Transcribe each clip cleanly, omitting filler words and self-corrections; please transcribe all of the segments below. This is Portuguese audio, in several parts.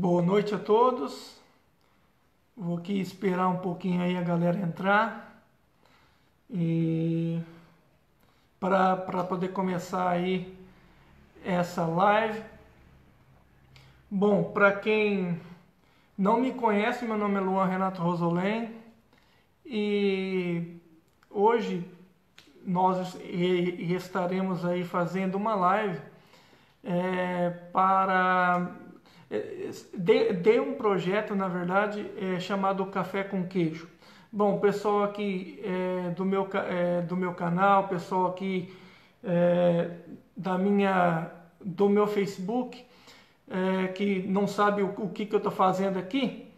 Boa noite a todos. Vou aqui esperar um pouquinho aí a galera entrar e para poder começar aí essa live. Bom, para quem não me conhece, meu nome é Luan Renato Rosolém e hoje nós estaremos aí fazendo uma live para de um projeto, na verdade, chamado Café com Queijo. Bom, pessoal aqui do meu canal, pessoal aqui do meu Facebook, que não sabe o que eu estou fazendo aqui,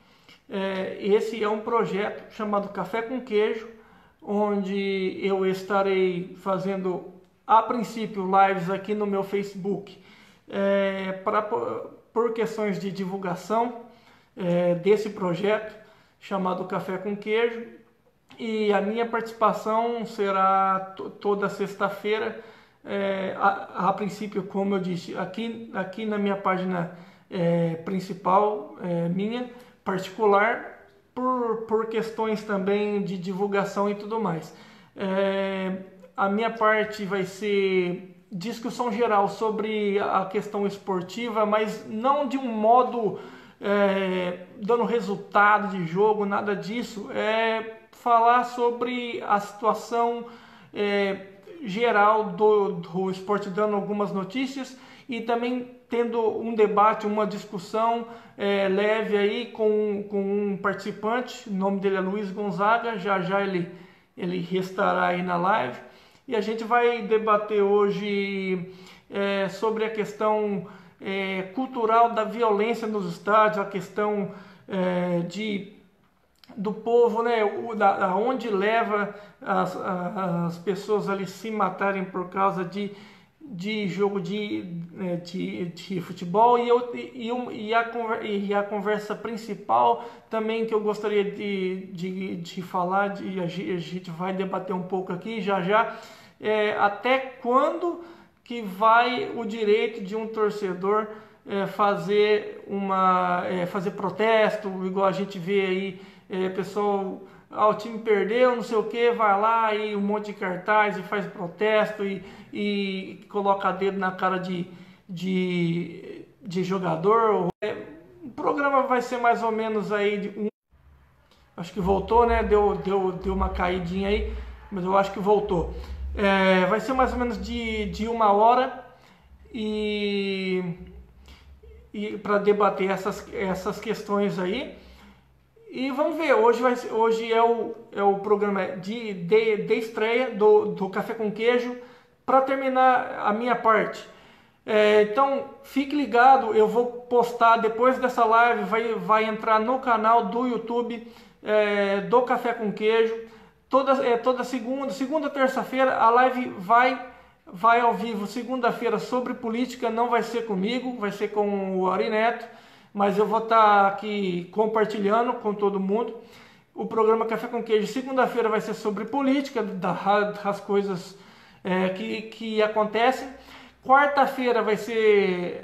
esse é um projeto chamado Café com Queijo, onde eu estarei fazendo, a princípio, lives aqui no meu Facebook, por questões de divulgação desse projeto chamado Café com Queijo. E a minha participação será toda sexta-feira, a princípio, como eu disse, aqui na minha página principal, minha, particular, por questões também de divulgação e tudo mais. A minha parte vai ser discussão geral sobre a questão esportiva, mas não de um modo dando resultado de jogo, nada disso. Falar sobre a situação geral do esporte, dando algumas notícias e também tendo um debate, uma discussão leve aí com um participante. O nome dele é Luiz Gonzaga, já ele estará aí na live. E a gente vai debater hoje sobre a questão cultural da violência nos estádios, a questão do povo, né, aonde leva as pessoas ali se matarem por causa de jogo de futebol. E a conversa principal também que eu gostaria de falar, a gente vai debater um pouco aqui já, até quando que vai o direito de um torcedor fazer protesto, igual a gente vê aí, pessoal, o time perdeu, não sei o que, vai lá e um monte de cartaz e faz protesto e coloca dedo na cara de jogador. O programa vai ser mais ou menos aí acho que voltou, né? Deu uma caidinha aí, mas eu acho que voltou. Vai ser mais ou menos de 1 hora e para debater essas questões aí. E vamos ver, hoje é o programa de estreia do Café com Queijo, para terminar a minha parte. Então, fique ligado, eu vou postar depois dessa live, vai entrar no canal do YouTube do Café com Queijo. Toda segunda, terça-feira, a live vai ao vivo. Segunda-feira sobre política, não vai ser comigo, vai ser com o Ari Neto, mas eu vou estar aqui compartilhando com todo mundo. O programa Café com Queijo, segunda-feira, vai ser sobre política, das coisas que acontecem. Quarta-feira vai ser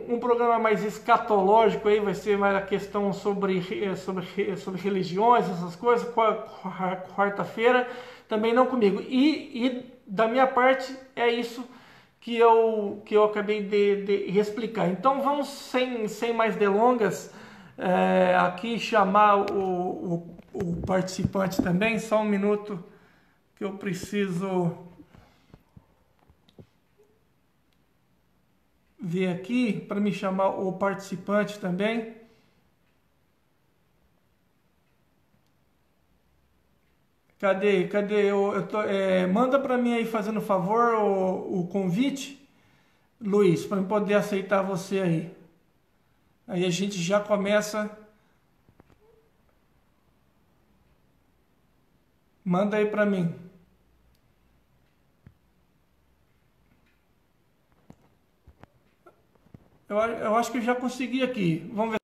um programa mais escatológico, aí vai ser mais a questão sobre religiões, essas coisas. Quarta-feira, também não comigo. E da minha parte é isso que eu acabei de explicar. Então vamos, sem mais delongas, aqui chamar o participante também. Só um minuto que eu preciso ver aqui para me chamar o participante também. Cadê? Manda para mim aí, fazendo favor, o convite, Luiz, para eu poder aceitar você aí. Aí a gente já começa. Manda aí para mim. Eu acho que eu já consegui aqui. Vamos ver.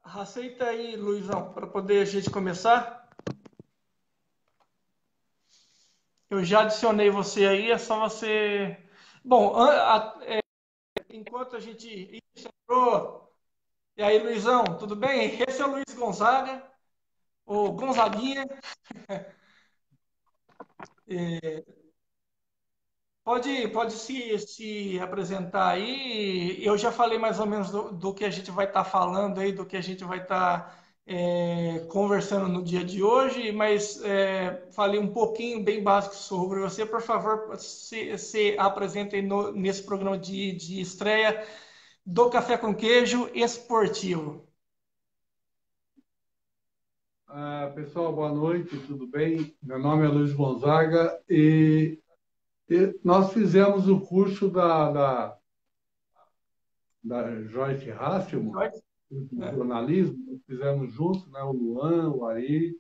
Aceita aí, Luizão, para poder a gente começar. Eu já adicionei você aí, é só você. Bom, enquanto a gente. Ih, entrou. E aí, Luizão, tudo bem? Esse é o Luiz Gonzaga, o Gonzaguinha. Pode se apresentar aí. Eu já falei mais ou menos do que a gente vai estar falando aí, do que a gente vai estar conversando no dia de hoje, mas falei um pouquinho bem básico sobre você. Por favor, se apresente aí nesse programa de estreia do Café com Queijo Esportivo. Pessoal, boa noite, tudo bem? Meu nome é Luiz Gonzaga e nós fizemos o curso da Joyce Hasselman, Joyce? de É. jornalismo, nós fizemos juntos, né? O Luan, o Ari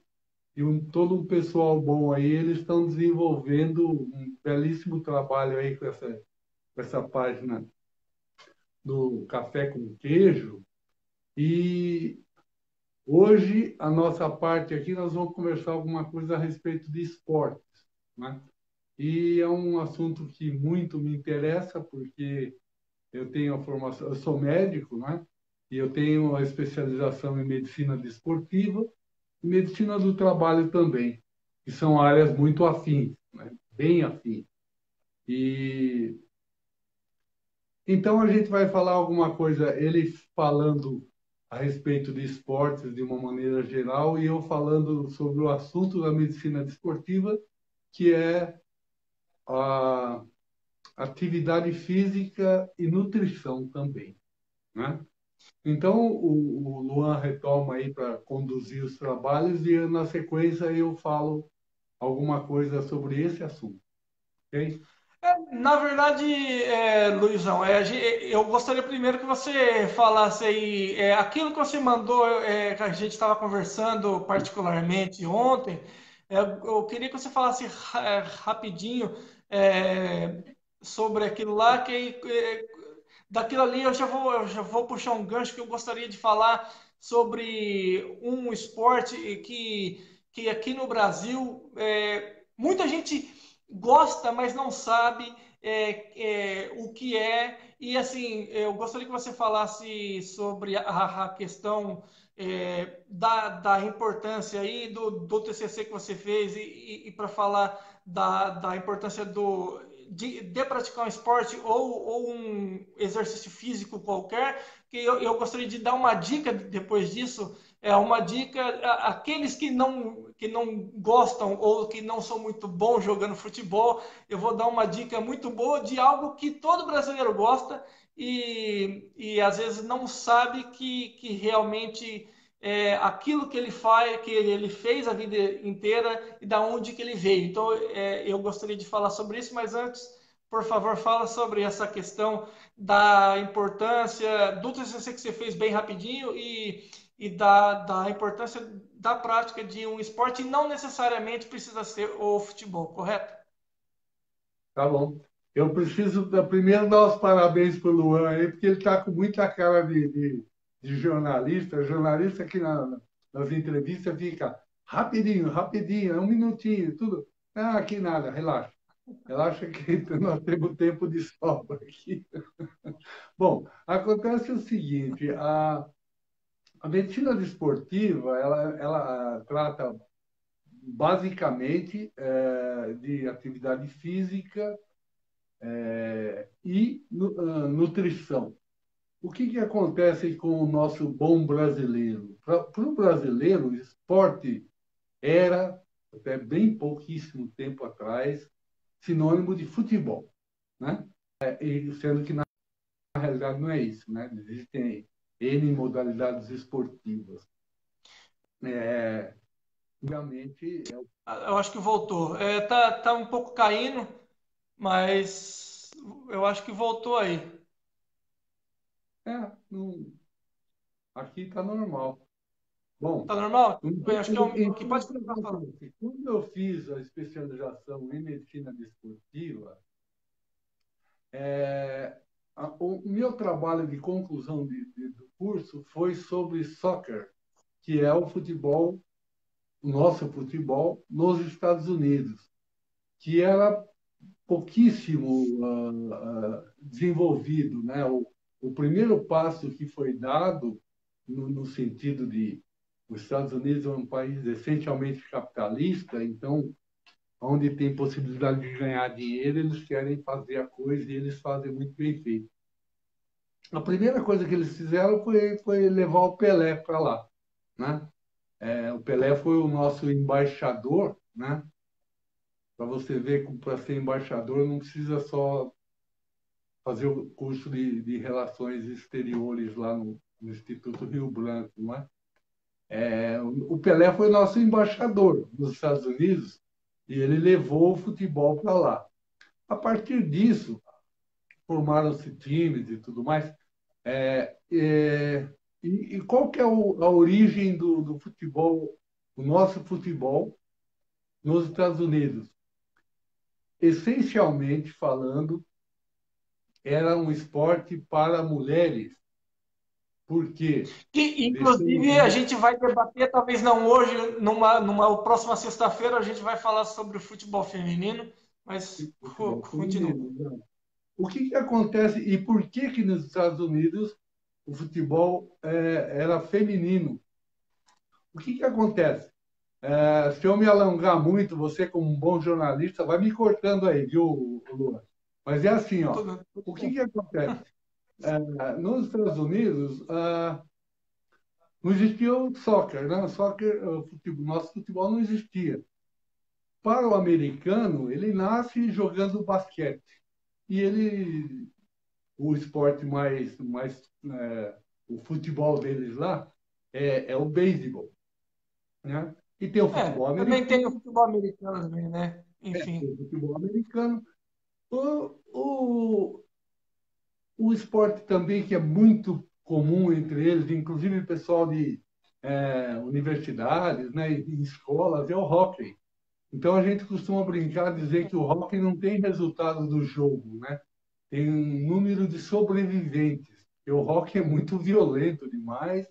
e todo um pessoal bom aí, eles estão desenvolvendo um belíssimo trabalho aí com essa página do Café com Queijo. E hoje, a nossa parte aqui, nós vamos conversar alguma coisa a respeito de esportes, né? E é um assunto que muito me interessa, porque eu tenho a formação, eu sou médico, né? E eu tenho a especialização em medicina desportiva e medicina do trabalho também, que são áreas muito afins, né? Bem afins. E então a gente vai falar alguma coisa, ele falando a respeito de esportes de uma maneira geral e eu falando sobre o assunto da medicina desportiva, que é a atividade física e nutrição também, né? Então, o Luan retoma aí para conduzir os trabalhos e, na sequência, eu falo alguma coisa sobre esse assunto, ok? Na verdade, Luizão, eu gostaria primeiro que você falasse aí aquilo que você mandou, que a gente estava conversando particularmente ontem. Eu queria que você falasse rapidinho é, sobre aquilo lá, daquilo ali eu já vou puxar um gancho que eu gostaria de falar sobre um esporte que aqui no Brasil muita gente gosta, mas não sabe o que é. E assim, eu gostaria que você falasse sobre a questão da importância aí do TCC que você fez e para falar da importância de praticar um esporte ou um exercício físico qualquer, que eu gostaria de dar uma dica depois disso, uma dica aqueles que não gostam ou que não são muito bons jogando futebol, eu vou dar uma dica muito boa de algo que todo brasileiro gosta e às vezes não sabe que realmente aquilo que ele faz, que ele fez a vida inteira e da onde que ele veio. Então, eu gostaria de falar sobre isso, mas antes, por favor, fala sobre essa questão da importância do TCC que você fez bem rapidinho e da importância da prática de um esporte e não necessariamente precisa ser o futebol, correto? Tá bom. Eu preciso primeiro dar os parabéns para o Luan aí, porque ele está com muita cara de jornalista. Jornalista que nas entrevistas fica rapidinho, rapidinho, é um minutinho, tudo. Ah, aqui nada, relaxa. Relaxa que nós temos tempo de sobra aqui. Bom, acontece o seguinte, a medicina desportiva, ela trata basicamente de atividade física e nutrição. O que acontece com o nosso bom brasileiro? Para o brasileiro, o esporte era, até bem pouquíssimo tempo atrás, sinônimo de futebol, né? E sendo que na realidade não é isso, né? Existem N modalidades esportivas. É, Realmente, Eu acho que voltou. Tá um pouco caindo, mas eu acho que voltou aí. não, aqui está normal. Bom, Tá normal? então, Eu acho que é o meu aqui. então, Pode o que continuar falando. acontece? Quando eu fiz a especialização em medicina desportiva, é, o meu trabalho de conclusão do curso foi sobre soccer, que é o futebol, o nosso futebol nos Estados Unidos, que era pouquíssimo desenvolvido, né? O primeiro passo que foi dado no sentido de os Estados Unidos é um país essencialmente capitalista, então onde tem possibilidade de ganhar dinheiro, eles querem fazer a coisa e eles fazem muito bem feito. A primeira coisa que eles fizeram foi levar o Pelé para lá, né? O Pelé foi o nosso embaixador, né? Para você ver que para ser embaixador não precisa só fazer o curso de Relações Exteriores lá no Instituto Rio Branco, não é? O Pelé foi nosso embaixador nos Estados Unidos e ele levou o futebol para lá. A partir disso, formaram-se times e tudo mais. É, é, e qual que é a origem do futebol, o nosso futebol nos Estados Unidos? Essencialmente falando, era um esporte para mulheres. Por quê? Que, Deixa eu inclusive, a gente vai debater, talvez não hoje, numa próxima sexta-feira, a gente vai falar sobre o futebol feminino, mas futebol continua. feminino. Né? O que acontece e por que nos Estados Unidos o futebol era feminino? O que acontece? Se eu me alongar muito, você como um bom jornalista vai me cortando aí, viu, Lua? Mas é assim, ó. Tudo, O tudo. que acontece? Nos Estados Unidos, não existia o soccer, né? O soccer, o futebol, nosso futebol não existia. Para o americano, ele nasce jogando basquete. E o esporte o futebol deles lá é o beisebol, né? E tem o futebol Também tem o americano, futebol americano também, né? tem Enfim. o futebol americano. O, o, o esporte também que é muito comum entre eles, inclusive o pessoal de universidades, né, e escolas, é o hóquei. Então a gente costuma brincar, dizer que o hóquei não tem resultado do jogo, né? Tem um número de sobreviventes. E o hóquei é muito violento demais.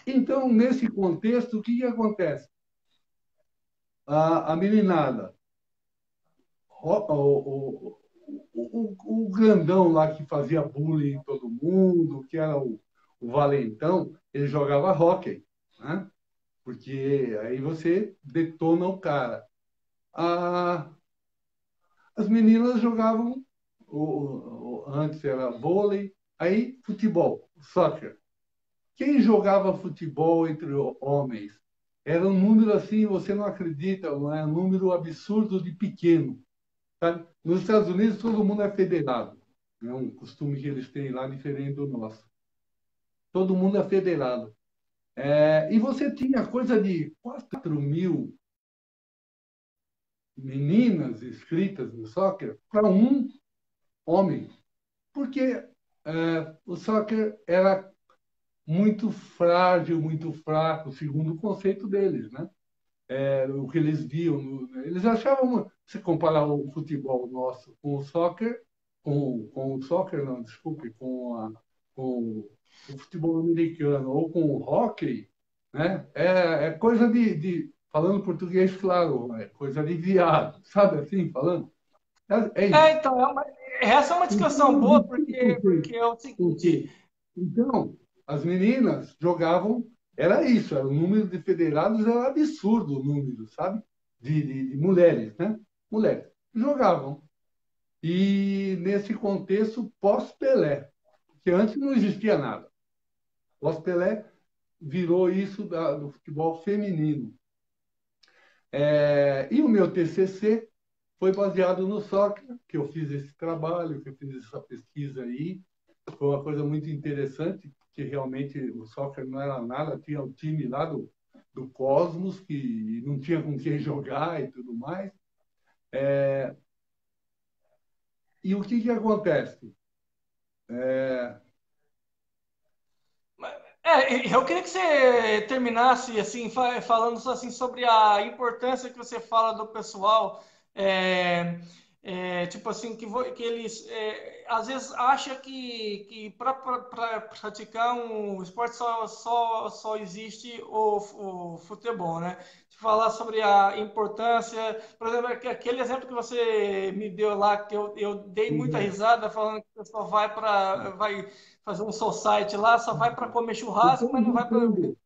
Então, nesse contexto, o que acontece? A meninada, o grandão lá que fazia bullying em todo mundo, que era o valentão, ele jogava hóquei, né? Porque aí você detona o cara. A, as meninas jogavam, antes era vôlei, aí futebol, soccer. Quem jogava futebol entre homens? Era um número assim, você não acredita, não é um número absurdo de pequeno. Sabe? Nos Estados Unidos, todo mundo é federado. É um costume que eles têm lá diferente do nosso. Todo mundo é federado. E você tinha coisa de 4.000 meninas inscritas no soccer para um homem, porque o soccer era muito frágil, muito fraco, segundo o conceito deles, né? O que eles viam, eles achavam, se comparar o futebol nosso com o soccer, com o soccer, não, desculpe, com o futebol americano ou com o hockey, né? É coisa falando português, claro, é coisa de viado, sabe assim, falando? É isso. Então, essa é uma discussão boa, porque é o seguinte. Porque, então, as meninas jogavam, era isso, era, o número de federados era absurdo o número, sabe? De mulheres, né? Mulheres. Jogavam. E nesse contexto pós-Pelé, porque antes não existia nada. Pós-Pelé virou isso do futebol feminino. E o meu TCC foi baseado no soccer, que eu fiz esse trabalho, que eu fiz essa pesquisa aí. Foi uma coisa muito interessante, porque realmente o soccer não era nada, tinha o time lá do Cosmos, que não tinha com quem jogar e tudo mais. E o que acontece? Eu queria que você terminasse assim, falando assim sobre a importância que você fala do pessoal é, Tipo assim, que eles às vezes acham que para praticar um esporte só existe o futebol, né? De falar sobre a importância, por exemplo, aquele exemplo que você me deu lá, que eu dei muita Uhum. risada falando que o pessoal vai fazer um society lá, só vai para comer churrasco, Então, mas não vai para. juntando,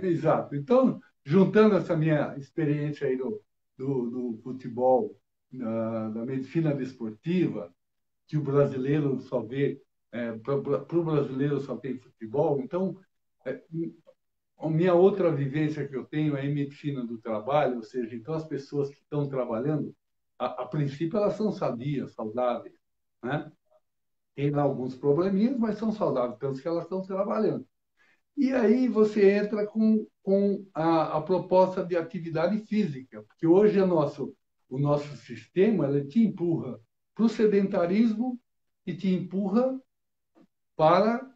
exato. Então, juntando essa minha experiência aí do futebol, da medicina desportiva, que o brasileiro só vê, para o brasileiro só tem futebol, então, é, a minha outra vivência que eu tenho é em medicina do trabalho, ou seja, então as pessoas que estão trabalhando, a princípio elas são sadias, saudáveis, né? Tem lá alguns probleminhas, mas são saudáveis, pelos que elas estão trabalhando. E aí você entra com a proposta de atividade física, porque hoje o nosso sistema ele te empurra para o sedentarismo e te empurra para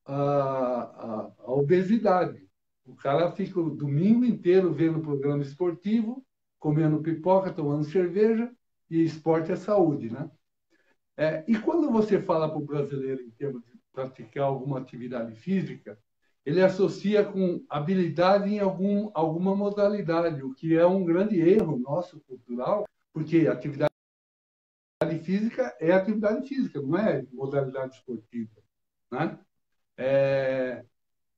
a obesidade. O cara fica o domingo inteiro vendo programa esportivo, comendo pipoca, tomando cerveja, e esporte é saúde, né? E quando você fala para o brasileiro em termos de praticar alguma atividade física, ele associa com habilidade em alguma modalidade, o que é um grande erro nosso cultural, porque atividade física é atividade física, não é modalidade esportiva, né? É,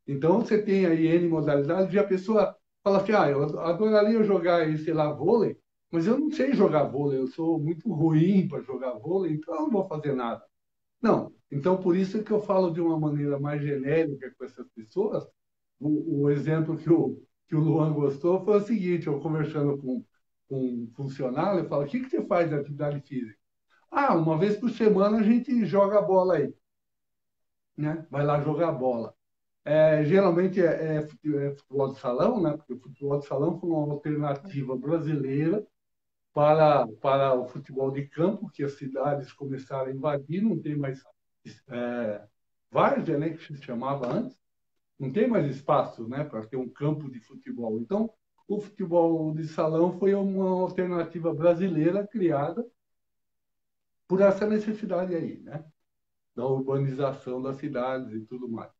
então você tem aí N modalidades e a pessoa fala assim, eu adoraria jogar, sei lá, vôlei, mas eu não sei jogar vôlei, eu sou muito ruim para jogar vôlei, então eu não vou fazer nada. Não. Então, por isso é que eu falo de uma maneira mais genérica com essas pessoas. O exemplo que o Luan gostou foi o seguinte: eu conversando com um funcionário, eu falo: o que você faz de atividade física? Ah, uma vez por semana a gente joga bola aí, né? Vai lá jogar bola. Geralmente é futebol de salão, né? Porque o futebol de salão foi uma alternativa brasileira para o futebol de campo, que as cidades começaram a invadir, não tem mais várzea, né, que se chamava antes, não tem mais espaço, né, para ter um campo de futebol. Então, o futebol de salão foi uma alternativa brasileira criada por essa necessidade aí, né, da urbanização das cidades e tudo mais.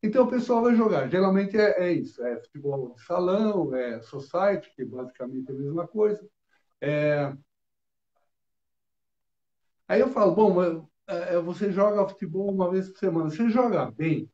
Então, o pessoal vai jogar. Geralmente é isso: é futebol de salão, é society, que basicamente é a mesma coisa. É, Aí eu falo, bom, mas, você joga futebol uma vez por semana, você joga bem?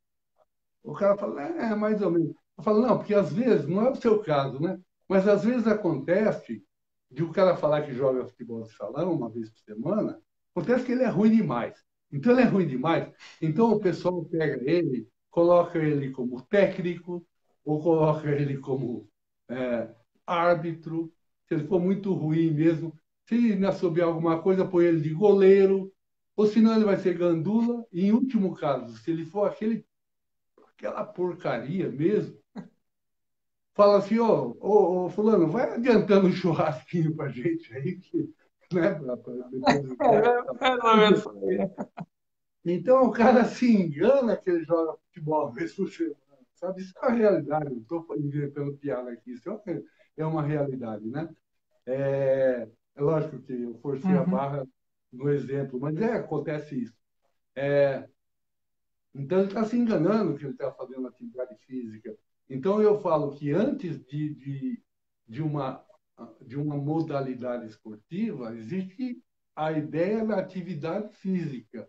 O cara fala, mais ou menos. Eu falo, não, porque às vezes, não é o seu caso, né? Mas às vezes acontece de o cara falar que joga futebol de salão uma vez por semana, acontece que ele é ruim demais. Então ele é ruim demais. Então o pessoal pega ele, coloca ele como técnico, ou coloca ele como é, árbitro. Se ele for muito ruim mesmo, se ele assobiar alguma coisa, põe ele de goleiro, ou senão ele vai ser gandula. E em último caso, se ele for aquela porcaria mesmo, fala assim, ô, fulano, vai adiantando um churrasquinho pra gente aí, que, né, depois do jogo. Mais ou menos por aí, né? Então o cara se engana que ele joga futebol uma vez por semana, sabe? Isso é uma realidade, não estou inventando piada aqui, isso é uma realidade, né? É lógico que eu forcei a Uhum. barra no exemplo, mas acontece isso. Então, ele está se enganando que ele está fazendo atividade física. Então, eu falo que antes de uma, de uma modalidade esportiva, existe a ideia da atividade física,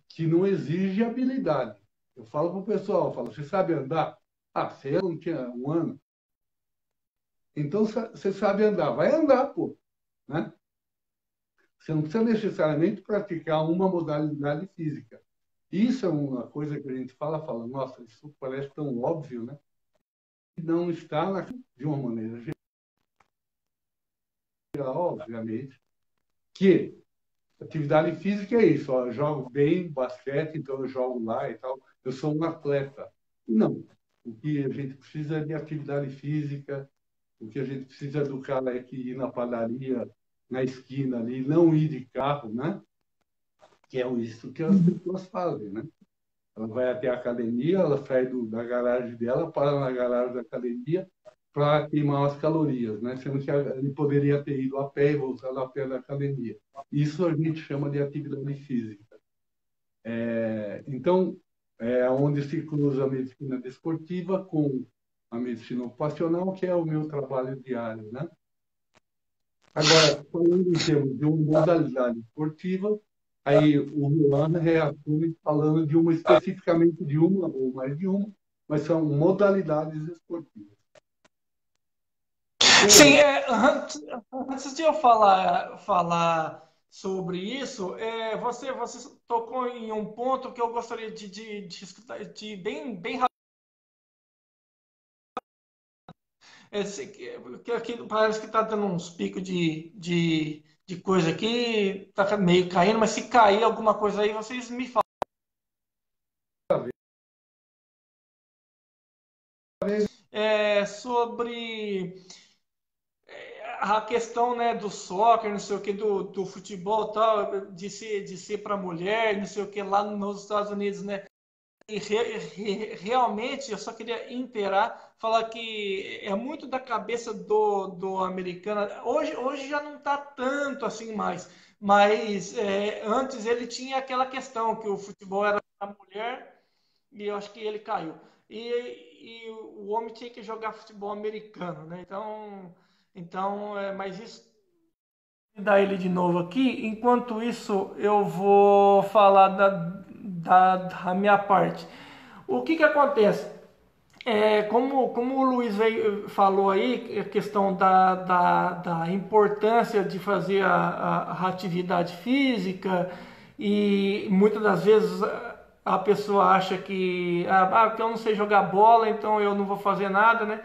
que não exige habilidade. Eu falo para o pessoal, eu falo, você sabe andar? Ah, você não tinha um ano. Então, você sabe andar. Vai andar, pô. Né? Você não precisa necessariamente praticar uma modalidade física. Isso é uma coisa que a gente fala, nossa, isso parece tão óbvio, né? Não está de uma maneira geral, obviamente, que atividade física é isso, ó, eu jogo bem basquete, então eu jogo lá e tal, eu sou um atleta. Não, o que a gente precisa é de atividade física, o que a gente precisa do cara é que ir na padaria, na esquina ali, não ir de carro, né? Que é isso que as pessoas fazem, né? Ela vai até a academia, ela sai da garagem dela, para na garagem da academia, para queimar as calorias, né? Sendo que ele poderia ter ido a pé e voltado a pé da academia. Isso a gente chama de atividade física. Então, é onde se cruza a medicina desportiva com a medicina ocupacional, que é o meu trabalho diário, né? Agora, falando em termos de uma modalidade esportiva, aí o Luan reassume falando de uma especificamente de uma ou mais de uma, mas são modalidades esportivas. Sim, antes de eu falar sobre isso, você tocou em um ponto que eu gostaria de escutar bem rápido. Que aqui parece que está dando uns picos de coisa aqui, está meio caindo, mas se cair alguma coisa aí, vocês me falam. Sobre a questão, né, do soccer, não sei o que, do futebol tal, de ser para mulher, não sei o que, lá nos Estados Unidos, né? E realmente eu só queria inteirar, falar que é muito da cabeça do americano. Hoje já não está tanto assim mais, mas antes ele tinha aquela questão que o futebol era para mulher e eu acho que ele caiu. E o homem tinha que jogar futebol americano, né? Então, mas isso dar ele de novo aqui. Enquanto isso, eu vou falar da minha parte. O que acontece? Como o Luiz falou aí, a questão da importância de fazer a atividade física, e muitas das vezes a pessoa acha que eu não sei jogar bola, então eu não vou fazer nada, né?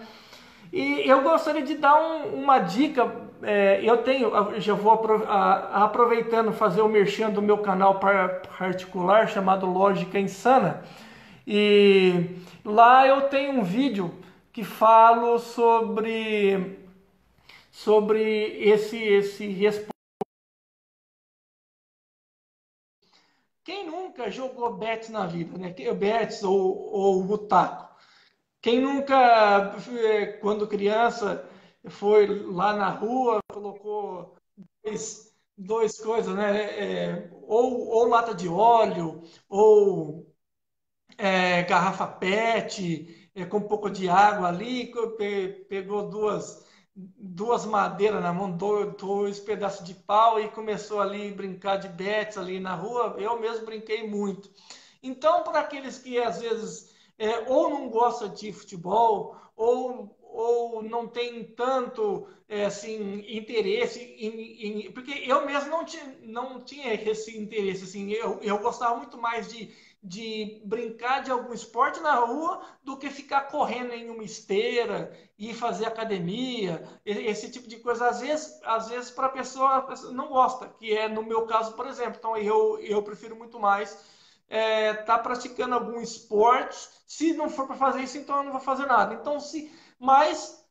E eu gostaria de dar uma dica. Eu tenho, já vou aproveitando fazer o merchan do meu canal particular chamado Lógica Insana. E lá eu tenho um vídeo que falo sobre esse quem nunca jogou bets na vida, né? Bets ou o taco. Quem nunca, quando criança, foi lá na rua, colocou dois coisas, né? Ou lata de óleo, ou garrafa PET, com um pouco de água ali, pegou duas madeiras na mão, dois pedaços de pau e começou ali a brincar de bets ali na rua. Eu mesmo brinquei muito. Então, para aqueles que às vezes ou não gostam de futebol, ou não tem tanto assim, interesse porque eu mesmo não tinha esse interesse. Assim, eu gostava muito mais de brincar de algum esporte na rua do que ficar correndo em uma esteira e fazer academia, esse tipo de coisa. Às vezes para a pessoa não gosta, que é no meu caso, por exemplo. Então eu prefiro muito mais tá praticando algum esporte. Se não for para fazer isso, então eu não vou fazer nada. Então, mas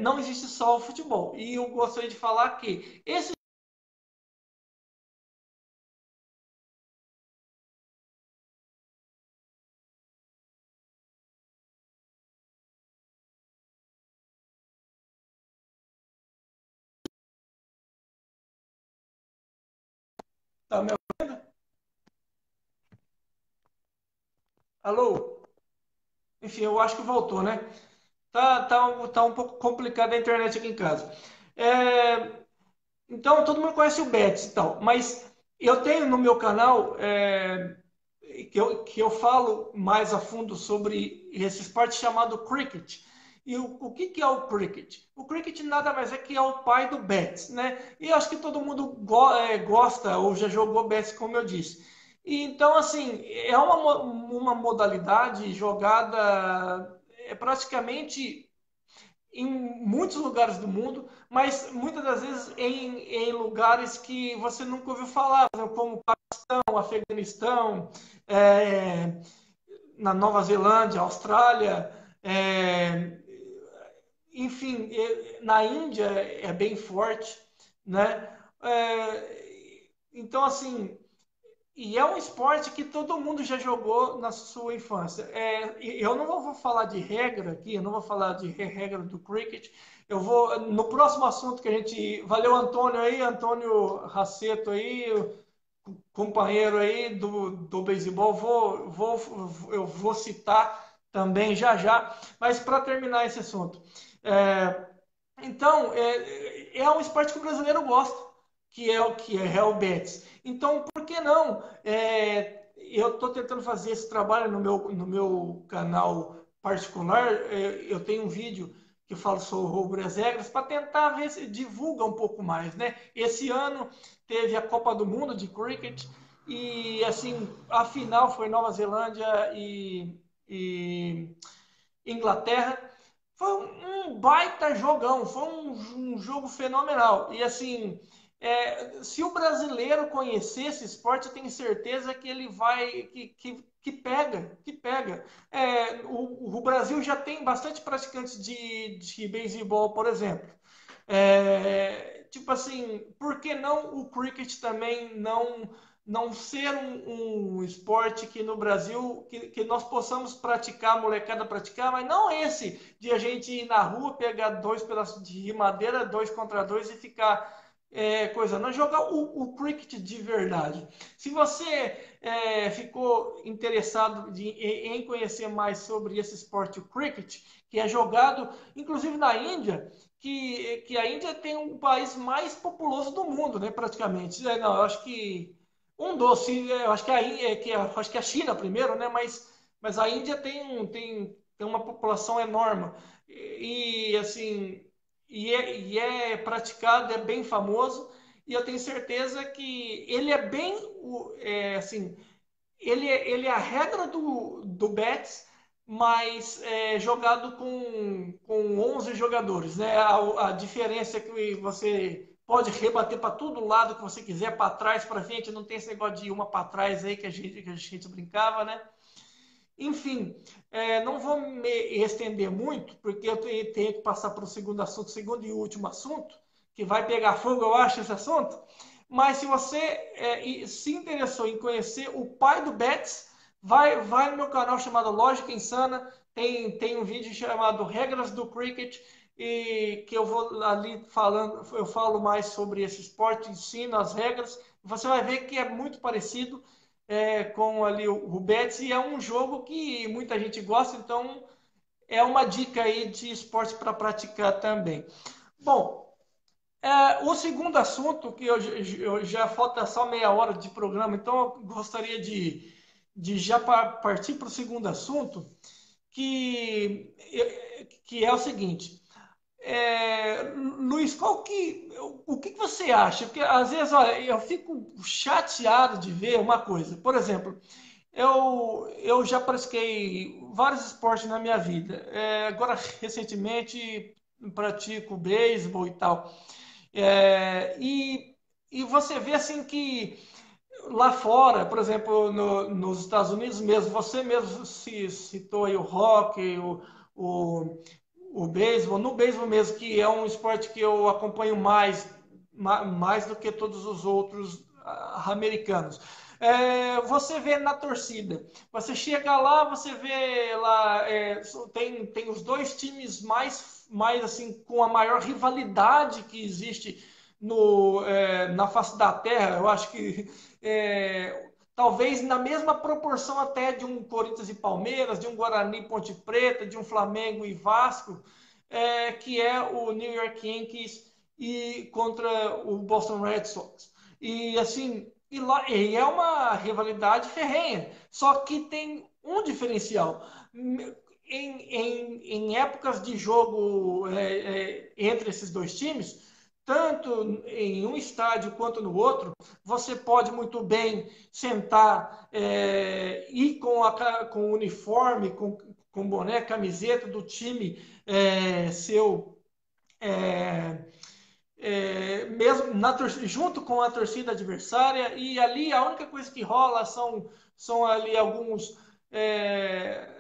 não existe só o futebol. E eu gostaria de falar que esse tá me ouvindo? Alô? Enfim, eu acho que voltou, né? Tá um pouco complicada a internet aqui em casa. É, então, todo mundo conhece o Betis e tal, mas eu tenho no meu canal que eu falo mais a fundo sobre esse esporte chamado cricket. E o que é o cricket? O cricket nada mais é que é o pai do Betis, né? E eu acho que todo mundo gosta ou já jogou Betis, como eu disse. E, então, assim, é uma modalidade jogada praticamente em muitos lugares do mundo, mas muitas das vezes em lugares que você nunca ouviu falar, como Paquistão, Afeganistão, é, na Nova Zelândia, Austrália, enfim, na Índia é bem forte, né? Então, assim, e é um esporte que todo mundo já jogou na sua infância. Eu não vou falar de regra aqui, eu não vou falar de regra do cricket. Eu vou no próximo assunto que a gente. Valeu, Antônio aí, Antônio Raceto aí, companheiro aí do beisebol. Eu vou citar também já já. Mas para terminar esse assunto, é, então, é um esporte que o brasileiro gosta, que é o Betis. Então, por que não? Eu estou tentando fazer esse trabalho no meu canal particular. Eu tenho um vídeo que fala sobre as regras para tentar ver se divulga um pouco mais, né? Esse ano teve a Copa do Mundo de Cricket e assim a final foi Nova Zelândia e Inglaterra. Foi um baita jogão, foi um jogo fenomenal. E assim, se o brasileiro conhecer esse esporte, eu tenho certeza que ele vai, que pega, que pega. O Brasil já tem bastante praticantes de beisebol, por exemplo. Tipo assim, por que não o cricket também não ser um esporte que no Brasil que nós possamos praticar, a molecada praticar, mas não esse de a gente ir na rua, pegar dois pedaços de madeira, 2 contra 2 e ficar coisa. Não jogar o cricket de verdade. Se você ficou interessado em conhecer mais sobre esse esporte, o cricket, que é jogado inclusive na Índia, que a Índia tem um país mais populoso do mundo, né, praticamente. Não, eu acho que um doce, eu acho que acho que a China primeiro, né, mas a Índia tem uma população enorme assim e é praticado, é bem famoso e eu tenho certeza que ele é bem assim ele é a regra do Betis, mas jogado com 11 jogadores. Né? A diferença é que você pode rebater para todo lado que você quiser, para trás, para frente, não tem esse negócio de uma para trás aí que a gente brincava, né? Enfim, não vou me estender muito, porque eu tenho que passar para o segundo assunto, segundo e último assunto, que vai pegar fogo, eu acho, esse assunto. Mas se você se interessou em conhecer o pai do Betis, vai no meu canal chamado Lógica Insana. Tem um vídeo chamado Regras do Cricket, e que eu vou ali falando, eu falo mais sobre esse esporte, ensino as regras. Você vai ver que é muito parecido com ali o Betis, e é um jogo que muita gente gosta, então é uma dica aí de esporte para praticar também. Bom, o segundo assunto, que eu já falta só meia hora de programa, então eu gostaria de já partir para o segundo assunto, que é o seguinte. Luiz, o que você acha? Porque às vezes, olha, eu fico chateado de ver uma coisa. Por exemplo, eu já pratiquei vários esportes na minha vida. Agora, recentemente, pratico beisebol e tal. E você vê assim que lá fora, por exemplo, nos Estados Unidos mesmo, você mesmo citou aí o hockey, o, o beisebol, no beisebol mesmo, que é um esporte que eu acompanho mais do que todos os outros americanos. Você vê na torcida, você chega lá, você vê lá, tem os dois times mais assim, com a maior rivalidade que existe na face da Terra. Eu acho que talvez na mesma proporção até de um Corinthians e Palmeiras, de um Guarani e Ponte Preta, de um Flamengo e Vasco, que é o New York Yankees e contra o Boston Red Sox. E assim, e é uma rivalidade ferrenha, só que tem um diferencial. Em épocas de jogo entre esses dois times, tanto em um estádio quanto no outro, você pode muito bem sentar e com o uniforme, com boné, camiseta do time seu, é, mesmo junto com a torcida adversária, e ali a única coisa que rola são ali alguns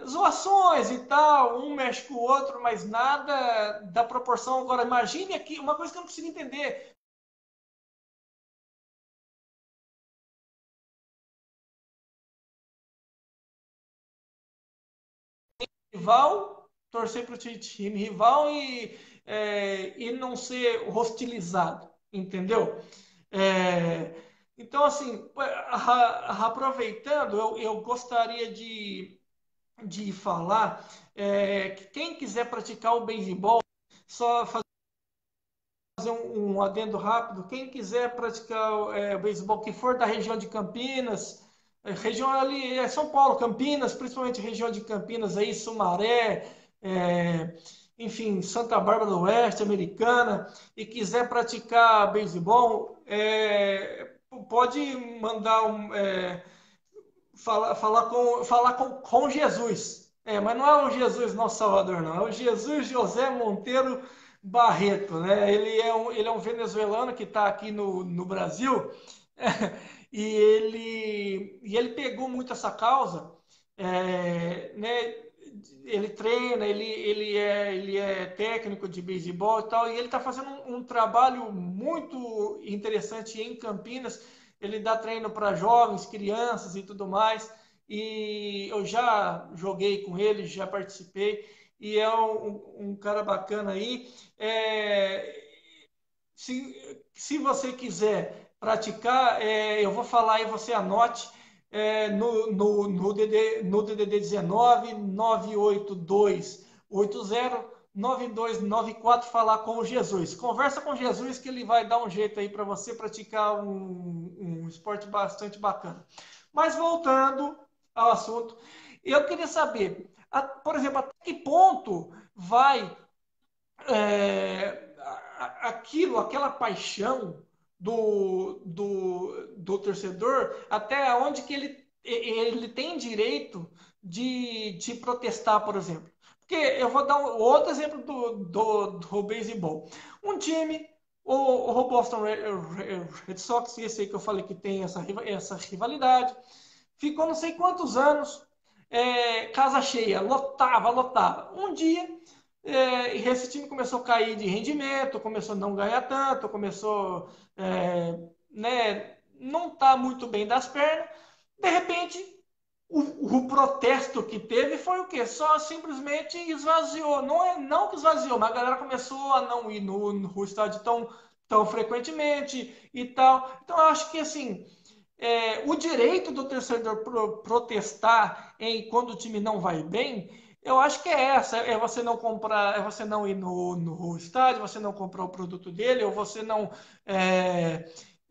zoações e tal, um mexe com o outro, mas nada da proporção. Agora, imagine aqui, uma coisa que eu não consigo entender, rival, torcer para o time rival e não ser hostilizado, entendeu? É, então, assim, aproveitando, eu gostaria de falar que quem quiser praticar o beisebol, só fazer um adendo rápido, quem quiser praticar o beisebol, que for da região de Campinas, região ali é São Paulo, Campinas, principalmente região de Campinas, aí, Sumaré, é, enfim, Santa Bárbara do Oeste, Americana, e quiser praticar beisebol, pode mandar falar com Jesus. Mas não é o Jesus nosso Salvador, não. É o Jesus José Monteiro Barreto, né? Ele é um venezuelano que está aqui no Brasil e ele pegou muito essa causa, né? Ele treina, ele é técnico de beisebol e tal, e ele está fazendo um trabalho muito interessante em Campinas. Ele dá treino para jovens, crianças e tudo mais. E eu já joguei com ele, já participei, e é um cara bacana aí. Se você quiser praticar, eu vou falar aí, você anote, no DDD 19 982 80 9294, falar com o Jesus. Conversa com Jesus que ele vai dar um jeito aí para você praticar um esporte bastante bacana. Mas voltando ao assunto, eu queria saber, por exemplo, até que ponto vai aquela paixão do torcedor, até onde que ele tem direito de protestar, por exemplo. Porque eu vou dar outro exemplo do beisebol. Um time, o Boston Red Sox, esse aí que eu falei que tem essa rivalidade, ficou não sei quantos anos, casa cheia, lotava. Um dia, esse time começou a cair de rendimento, começou a não ganhar tanto, começou, né, não tá muito bem das pernas. De repente, o protesto que teve foi o quê? Só simplesmente esvaziou. Não que esvaziou, mas a galera começou a não ir no estádio tão frequentemente e tal. Então, eu acho que, assim, o direito do torcedor protestar quando o time não vai bem, eu acho que é você não comprar, é você não ir no estádio, você não comprar o produto dele, ou você não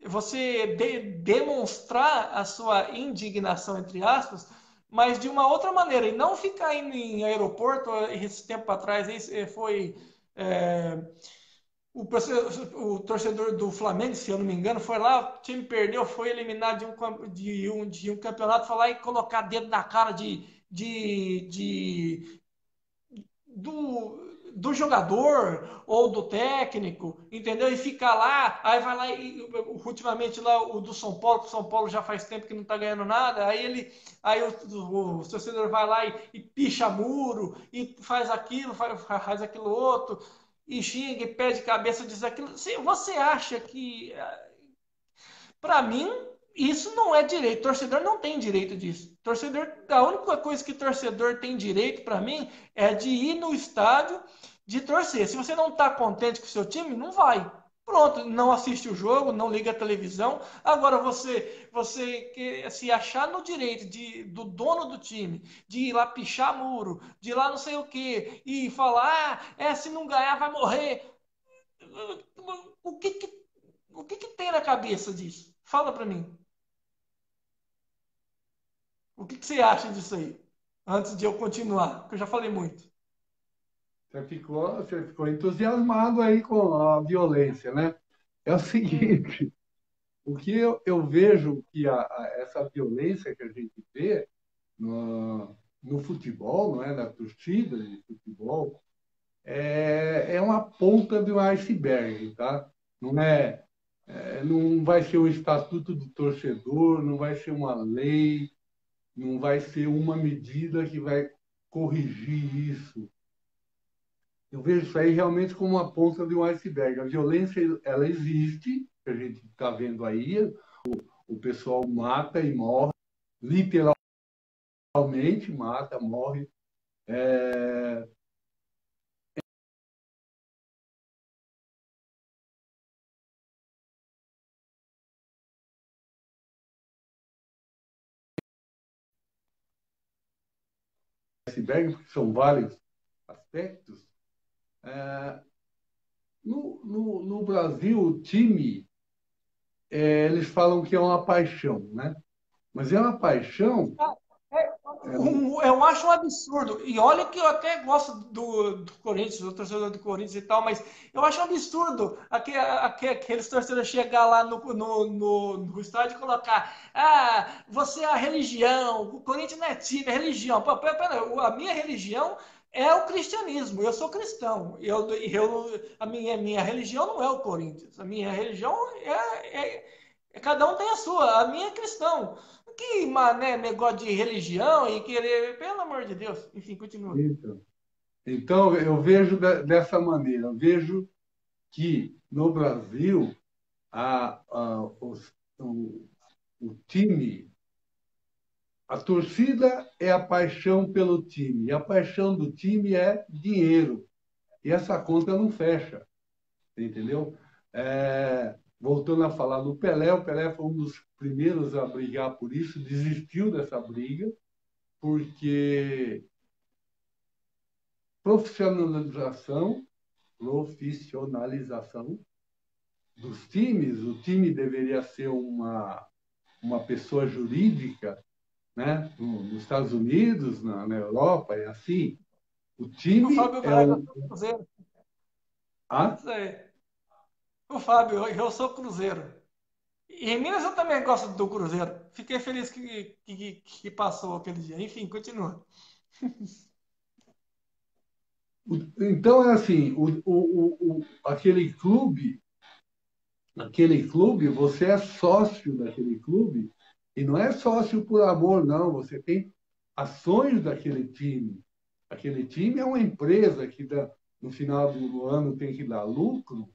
você demonstrar a sua indignação, entre aspas, mas de uma outra maneira, e não ficar indo em aeroporto. Esse tempo atrás foi o torcedor do Flamengo, se eu não me engano, foi lá, o time perdeu, foi eliminado de um campeonato, foi lá e colocar dedo na cara do jogador ou do técnico, entendeu? E fica lá, aí vai lá e ultimamente lá o do São Paulo, que o São Paulo já faz tempo que não tá ganhando nada, aí o torcedor vai lá e picha muro, e faz aquilo, faz aquilo outro, e xinga, e pede cabeça, diz aquilo. Você acha que, para mim, isso não é direito. Torcedor não tem direito disso. Torcedor, a única coisa que torcedor tem direito, para mim, é de ir no estádio, de torcer. Se você não está contente com o seu time, não vai. Pronto, não assiste o jogo, não liga a televisão. Agora você se achar no direito do dono do time, de ir lá pichar muro, de ir lá não sei o quê, e falar, se não ganhar vai morrer. O que que, o que tem na cabeça disso? Fala para mim. O que você acha disso aí? Antes de eu continuar, porque eu já falei muito. Você ficou entusiasmado aí com a violência, né? É o seguinte, o que eu vejo que essa violência que a gente vê no futebol, não é? Na torcida de futebol, é uma ponta do iceberg, tá? Não não vai ser o estatuto do torcedor, não vai ser uma lei, não vai ser uma medida que vai corrigir isso. Eu vejo isso aí realmente como uma ponta de um iceberg. A violência, ela existe, que a gente está vendo aí, o pessoal mata e morre, literalmente mata, morre, iceberg, porque são vários aspectos. No Brasil, o time, eles falam que é uma paixão, né? Mas é uma paixão. Eu acho um absurdo. E olha que eu até gosto do Corinthians, do torcedor do Corinthians e tal, mas eu acho um absurdo aqueles torcedores chegar lá no estádio e colocar: ah, você é a religião, o Corinthians não é time, é religião. Pô, pera, a minha religião é o cristianismo, eu sou cristão. A minha religião não é o Corinthians, a minha religião cada um tem a sua, a minha é cristão. Que mané, negócio de religião e querer, pelo amor de Deus. Enfim, continua. Então, eu vejo dessa maneira. Eu vejo que no Brasil o time, a torcida é a paixão pelo time, e a paixão do time é dinheiro. E essa conta não fecha, entendeu? Voltando a falar do Pelé, o Pelé foi um dos primeiros a brigar por isso, desistiu dessa briga, porque profissionalização dos times, o time deveria ser uma pessoa jurídica, né? Nos Estados Unidos, na Europa, é assim. O O time Fábio é Braga, eu um. sou Cruzeiro. Ah, Isso aí. O Fábio, eu sou Cruzeiro. E em Minas eu também gosto do Cruzeiro. Fiquei feliz que passou aquele dia. Enfim, continua. então, é assim, aquele clube, você é sócio daquele clube, e não é sócio por amor, não. Você tem ações daquele time. Aquele time é uma empresa que no final do ano tem que dar lucro,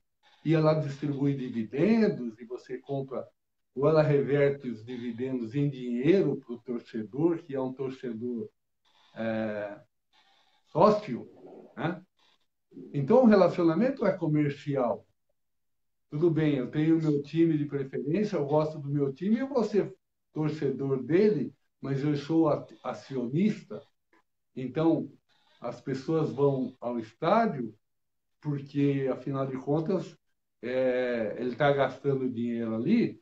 e ela distribui dividendos, e você compra, ou ela reverte os dividendos em dinheiro para o torcedor, que é um torcedor sócio, né? Então, o relacionamento é comercial. Tudo bem, eu tenho o meu time de preferência, eu gosto do meu time, eu vou ser torcedor dele, mas eu sou acionista. Então, as pessoas vão ao estádio porque, afinal de contas, ele está gastando dinheiro ali,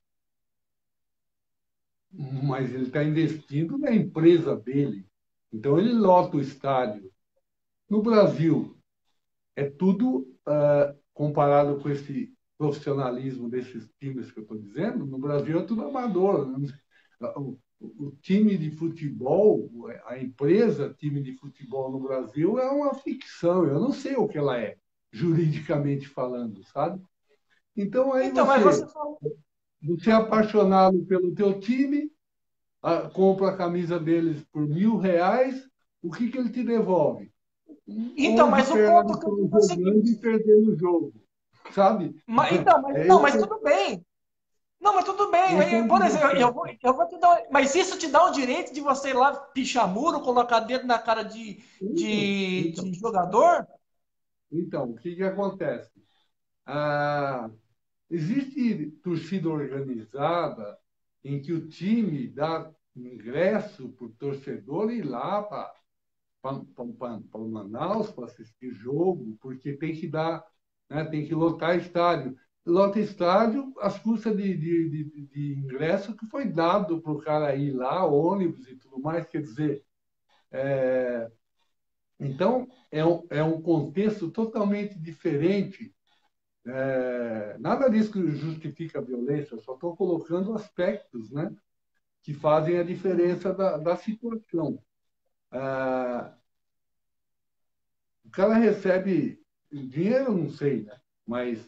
mas ele está investindo na empresa dele. Então, ele lota o estádio. No Brasil, é tudo comparado com esse profissionalismo desses times que eu estou dizendo. No Brasil, é tudo amador, né? O time de futebol, a empresa time de futebol no Brasil é uma ficção. Eu não sei o que ela é, juridicamente falando, sabe? Então, aí Então, mas você falou. você é apaixonado pelo teu time, compra a camisa deles por R$ 1.000, o que ele te devolve? Então, 11 mas o pernas ponto que eu digo é o jogando e seguinte. perdendo o jogo, sabe? Então, mas, É não, esse, mas tudo bem. Não, mas tudo bem. esse é o Por exemplo, eu negócio. vou, eu vou te dar. Mas isso te dá o direito de você ir lá pichar muro, colocar dedo na cara de, Então, de, então, de jogador? então, o que acontece? Ah, existe torcida organizada em que o time dá ingresso para o torcedor ir lá para Manaus para assistir jogo, porque tem que dar, né, tem que lotar estádio. Lota estádio às custas de ingresso que foi dado para o cara ir lá, ônibus e tudo mais. Quer dizer, então é um contexto totalmente diferente. Nada disso que justifica a violência, eu só estou colocando aspectos, né, que fazem a diferença da situação. O cara recebe dinheiro, não sei, né? Mas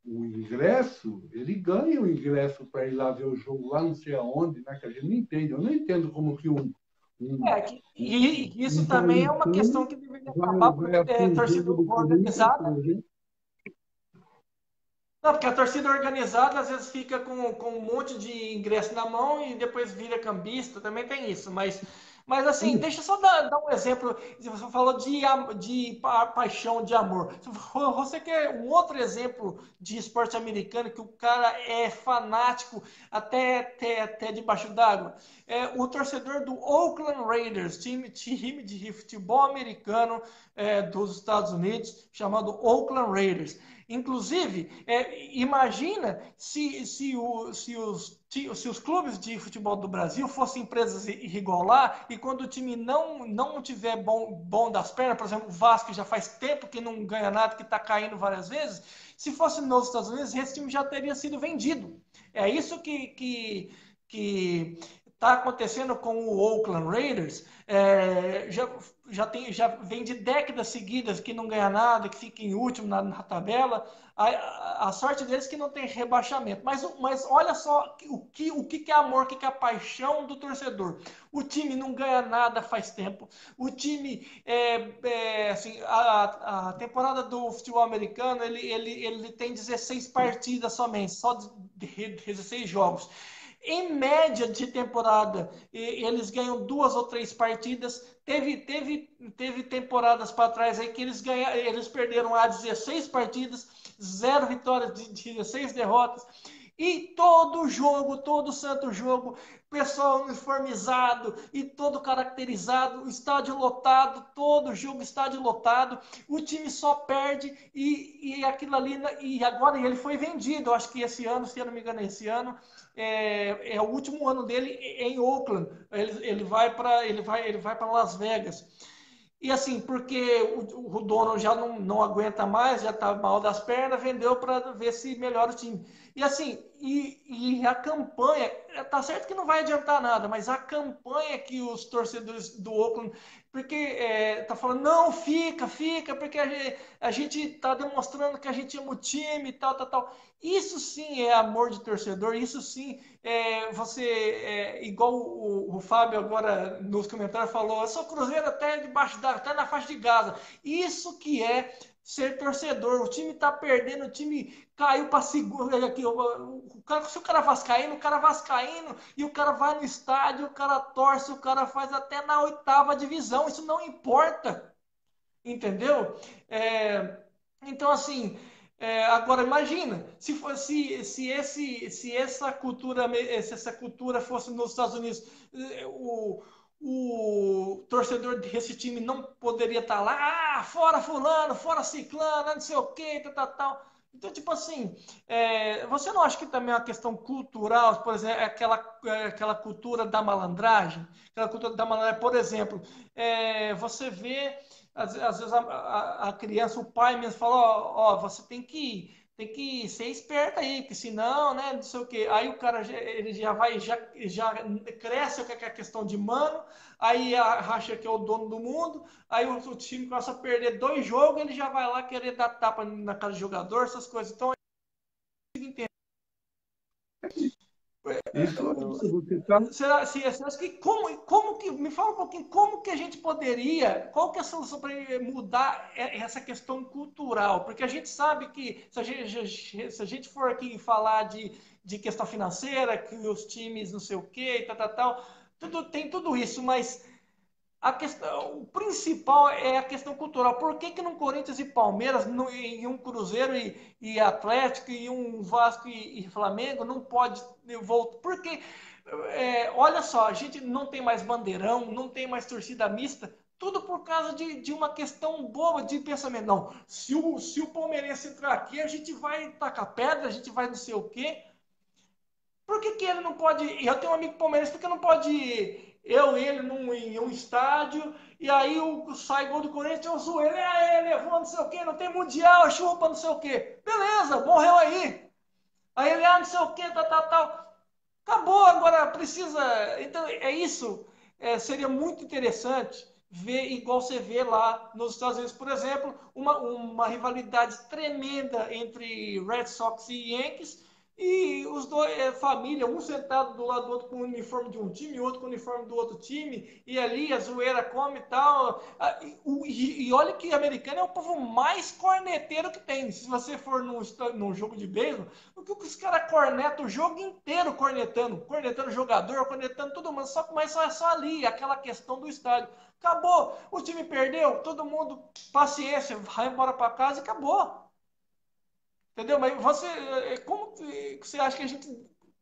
o ingresso, ele ganha o ingresso para ir lá ver o jogo lá não sei aonde, né? Que a gente não entende. Eu não entendo como que um, E isso um também é uma questão paulistano que deveria acabar, vai porque assistir o torcida jogo do Corinthians, por organizada. exemplo. Não, porque a torcida organizada às vezes fica com um monte de ingresso na mão e depois vira cambista, também tem isso. Mas Mas assim, deixa eu só dar um exemplo. Você falou de paixão, de amor. Você quer um outro exemplo de esporte americano que o cara é fanático até debaixo d'água? É o torcedor do Oakland Raiders, time de futebol americano dos Estados Unidos, chamado Oakland Raiders. Inclusive, imagina se os clubes de futebol do Brasil fossem empresas igual lá, e quando o time não tiver bom das pernas, por exemplo, o Vasco já faz tempo que não ganha nada, que está caindo várias vezes, se fosse nos Estados Unidos, esse time já teria sido vendido. É isso que está acontecendo com o Oakland Raiders. Já vem de décadas seguidas que não ganha nada, que fica em último na tabela. A sorte deles é que não tem rebaixamento. Mas olha só o que é amor, o que é a paixão do torcedor. O time não ganha nada faz tempo. O time, assim, a temporada do futebol americano, ele tem 16 partidas somente, só 16 jogos. Em média de temporada, eles ganham 2 ou 3 partidas. Teve temporadas para trás aí que eles perderam a 16 partidas, 0 vitórias, 16 derrotas. E todo jogo, todo santo jogo, pessoal uniformizado e todo caracterizado, estádio lotado, todo jogo estádio lotado, o time só perde e aquilo ali, e agora ele foi vendido, eu acho que esse ano, se eu não me engano, esse ano é o último ano dele em Oakland, ele vai para Las Vegas. E assim, porque o dono já não aguenta mais, já está mal das pernas, vendeu para ver se melhora o time. E assim, e a campanha, tá certo que não vai adiantar nada, mas a campanha que os torcedores do Oakland, porque tá falando, não, fica, porque a gente tá demonstrando que a gente ama o time, tal. Isso sim é amor de torcedor, isso sim igual o Fábio agora nos comentários falou, eu sou Cruzeiro até debaixo até na faixa de Gaza. Isso que é ser torcedor. O time tá perdendo, o time caiu para segunda. Aqui, se o cara vascaíno, e o cara vai no estádio, o cara torce, o cara faz até na 8ª divisão. Isso não importa, entendeu? Então, assim, agora imagina se essa cultura fosse nos Estados Unidos, o torcedor desse time não poderia estar lá, fora fulano, fora ciclano, não sei o que, tal. Então, tipo assim, você não acha que também é uma questão cultural, por exemplo, aquela cultura da malandragem? Aquela cultura da malandragem, por exemplo, você vê às vezes a criança, o pai mesmo fala, ó, você tem que ser esperto aí, porque senão, né, não sei o quê. Aí o cara ele já cresce com a questão de mano, aí acha que é o dono do mundo, aí o time começa a perder 2 jogos, ele já vai lá querer dar tapa na cara do jogador, essas coisas. Então, Isso, você está. será que como que me fala um pouquinho como que a gente poderia, qual que é a solução para mudar essa questão cultural? Porque a gente sabe que se a gente for aqui falar de questão financeira, que os times não sei o quê, tal, tem tudo isso, mas a questão, o principal é a questão cultural. Por que no Corinthians e Palmeiras, em um Cruzeiro e Atlético, e um Vasco e Flamengo, não pode voltar? Porque, olha só, a gente não tem mais bandeirão, não tem mais torcida mista, tudo por causa de uma questão boba de pensamento. Não, se o palmeirense entrar aqui, a gente vai tacar pedra, a gente vai não sei o quê. Por que ele não pode? Eu tenho um amigo palmeirense, por que não pode ele em um estádio, e aí sai gol do Corinthians, eu zoei, ele levou não sei o quê, não tem mundial, chupa não sei o quê. Beleza, morreu aí. Aí ele, não sei o quê, tal. Acabou, agora precisa. Então é isso. Seria muito interessante ver, igual você vê lá nos Estados Unidos, por exemplo, uma rivalidade tremenda entre Red Sox e Yankees. e os dois, família, um sentado do lado do outro com o uniforme de um time, outro com o uniforme do outro time, e ali a zoeira come e tal. E olha que americano é o povo mais corneteiro que tem. Se você for num jogo de beisebol, o que os caras cornetam o jogo inteiro cornetando jogador, cornetando todo mundo, mas é só ali, aquela questão do estádio. Acabou, o time perdeu, todo mundo, paciência, vai embora para casa e acabou. Entendeu? Mas você, como que você acha que a gente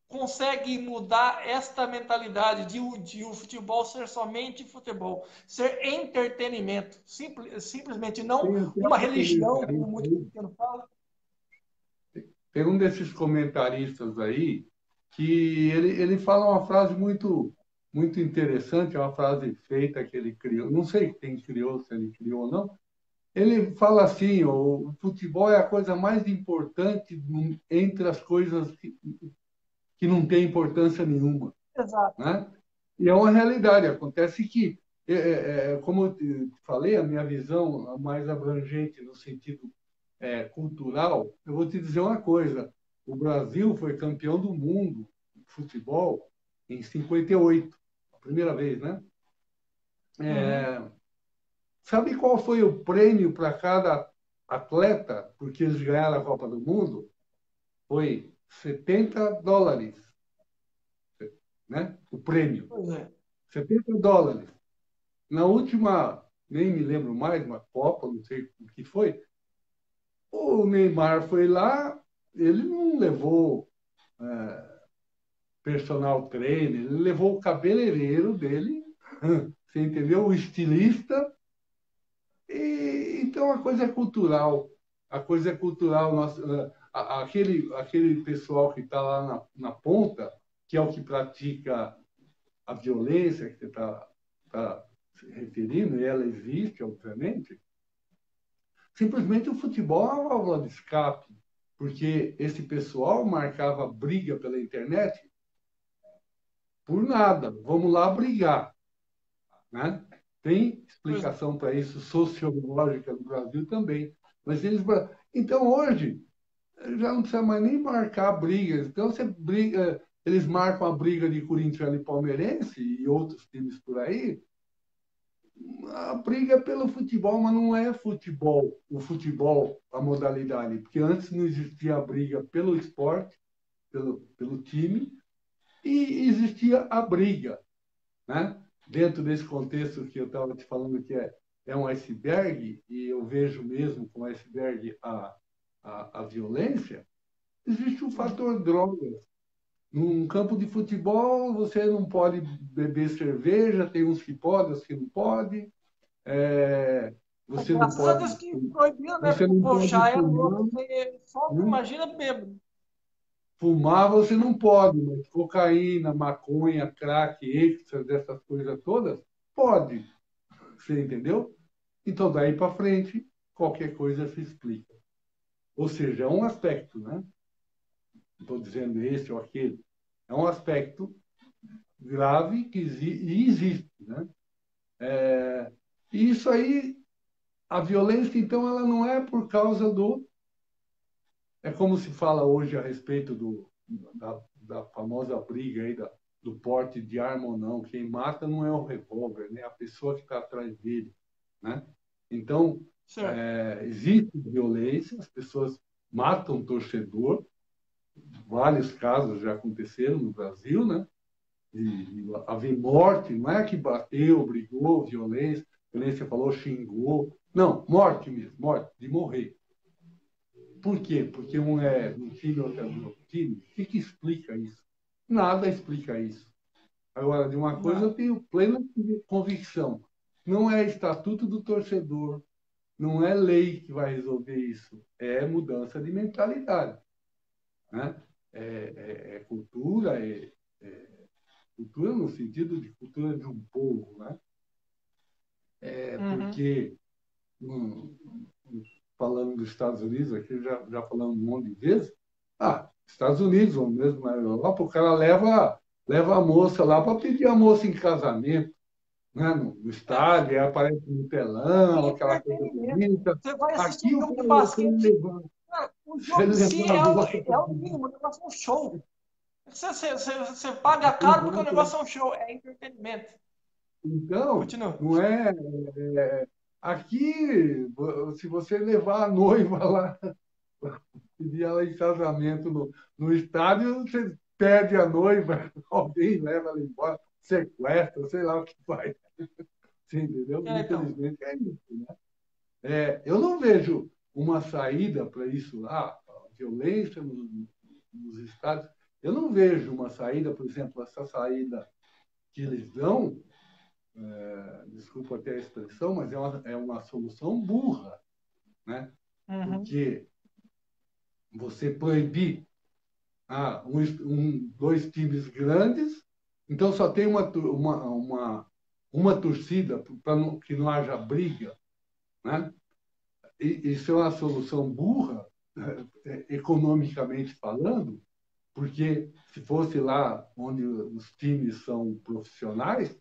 consegue mudar esta mentalidade de o futebol ser somente futebol, ser entretenimento, simplesmente não Tem até uma um religião, como comentarista muito aí, pequeno fala? tem um desses comentaristas aí que ele fala uma frase muito interessante, é uma frase feita que ele criou, não sei quem criou, se ele criou ou não. Ele fala assim: o futebol é a coisa mais importante entre as coisas que não tem importância nenhuma, Exato. né? E é uma realidade. Acontece que, como eu te falei, a minha visão mais abrangente no sentido cultural, eu vou te dizer uma coisa: o Brasil foi campeão do mundo de futebol em 58, a primeira vez, né? Uhum. Sabe qual foi o prêmio para cada atleta porque eles ganharam a Copa do Mundo? Foi US$ 70, né? O prêmio, Pois é. US$ 70. Na última, nem me lembro mais, uma Copa, não sei o que foi, o Neymar foi lá, ele não levou personal trainer, ele levou o cabeleireiro dele, você entendeu? O estilista. Então a coisa é cultural. A coisa é cultural. Aquele pessoal que está lá na ponta, que é o que pratica a violência que você está se referindo, e ela existe, obviamente, simplesmente o futebol é uma válvula de escape, porque esse pessoal marcava briga pela internet por nada. Vamos lá brigar, né? Tem Pois é. explicação para isso sociológica no Brasil também. Mas eles, então hoje já não precisa mais nem marcar brigas. Então você briga, eles marcam a briga de Corinthians e Palmeirense e outros times por aí. A briga é pelo futebol, mas não é futebol, o futebol, a modalidade, porque antes não existia a briga pelo esporte, pelo time, e existia a briga, né? Dentro desse contexto que eu estava te falando que é um iceberg, e eu vejo mesmo como iceberg a violência, existe o Uhum. fator drogas. Num campo de futebol, você não pode beber cerveja, tem uns que podem, outros que não podem. É, você não Graças a Deus pode, que proibiu, né? você Porque o não povo pode já é louco. fumar, Só né? imagina bêbado. Fumar você não pode, mas cocaína, maconha, crack, êxtase, dessas coisas todas, pode. Você entendeu? Então, daí para frente, qualquer coisa se explica. Ou seja, é um aspecto, né? Não estou dizendo esse ou aquele. É um aspecto grave que e existe, né? E isso aí, a violência, então, ela não é por causa do. É como se fala hoje a respeito da famosa briga aí do porte de arma ou não. Quem mata não é o revólver, né? É a pessoa que está atrás dele, né? Então, Certo. existe violência, as pessoas matam torcedor, vários casos já aconteceram no Brasil, né? De haver morte, não é que bateu, brigou, violência, violência falou, xingou. Não, morte mesmo, morte, de morrer. Por quê? Porque um é um time, outro é do outro time. O que explica isso? Nada explica isso. Agora, de uma coisa eu Não. tenho plena convicção. Não é estatuto do torcedor, não é lei que vai resolver isso. É mudança de mentalidade, né? É cultura, cultura no sentido de cultura de um povo, né? Uhum. Porque, hum, falando dos Estados Unidos, aqui já falamos um monte de vezes, Estados Unidos, ou mesmo na Europa, o cara leva a moça lá para pedir a moça em casamento, né? No estádio, aí aparece no É telão, aquela coisa entretenimento. bonita. Você vai assistir um Aqui o jogo de cara quer basquete. levar. O Se jogo em ele si levar a bola é o mínimo, o negócio é um show. Você paga caro porque o negócio é um show, é entretenimento. então, Continua. não é, aqui, se você levar a noiva lá, pedir ela em casamento no estádio, você perde a noiva, alguém leva ela embora, sequestra, sei lá o que faz. Você entendeu? Então. Infelizmente é isso, né? Eu não vejo uma saída para isso lá, a violência nos estádios. Eu não vejo uma saída, por exemplo, essa saída que eles dão, desculpa até a expressão, mas é uma solução burra, né? Uhum. Porque você proibir dois times grandes, então só tem uma torcida para que não haja briga, né? Isso é uma solução burra, economicamente falando, porque se fosse lá onde os times são profissionais,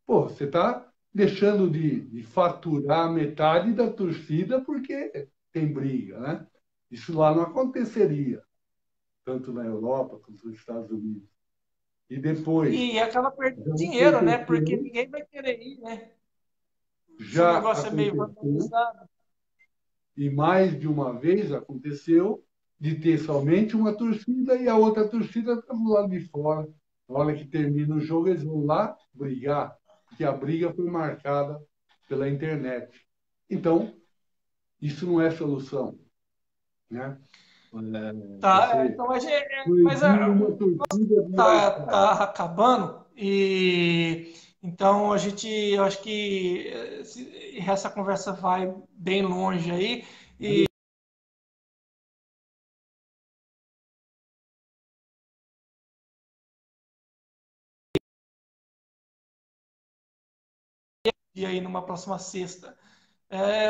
pô, você está deixando de faturar metade da torcida porque tem briga, né? Isso lá não aconteceria, tanto na Europa quanto nos Estados Unidos. E depois, E acaba perdendo já dinheiro, né? Porque aconteceu, ninguém vai querer ir, né? Se o já negócio é meio aconteceu, vandalizado. e mais de uma vez aconteceu de ter somente uma torcida e a outra torcida está do lado de fora. Na hora que termina o jogo, eles vão lá brigar, porque a briga foi marcada pela internet. Então, isso não é solução, né? Tá, Você então, mas proibir uma torcida de ir ao estádio. tá acabando e então eu acho que essa conversa vai bem longe aí. E aí numa próxima sexta.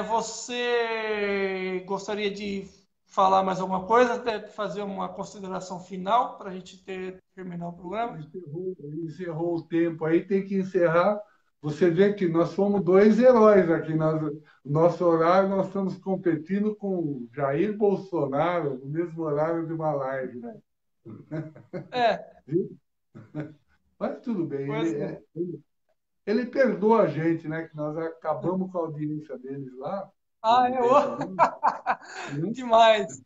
Você gostaria de falar mais alguma coisa, até fazer uma consideração final para a gente terminar o programa? Encerrou o tempo aí, tem que encerrar. Você vê que nós somos dois heróis aqui. Nosso horário, nós estamos competindo com o Jair Bolsonaro, no mesmo horário de uma live, né? É, Viu? Mas tudo bem, pois é. ele perdoa a gente, né? Que nós acabamos com a audiência deles lá, Ah, pouco é tempo mesmo, né? demais.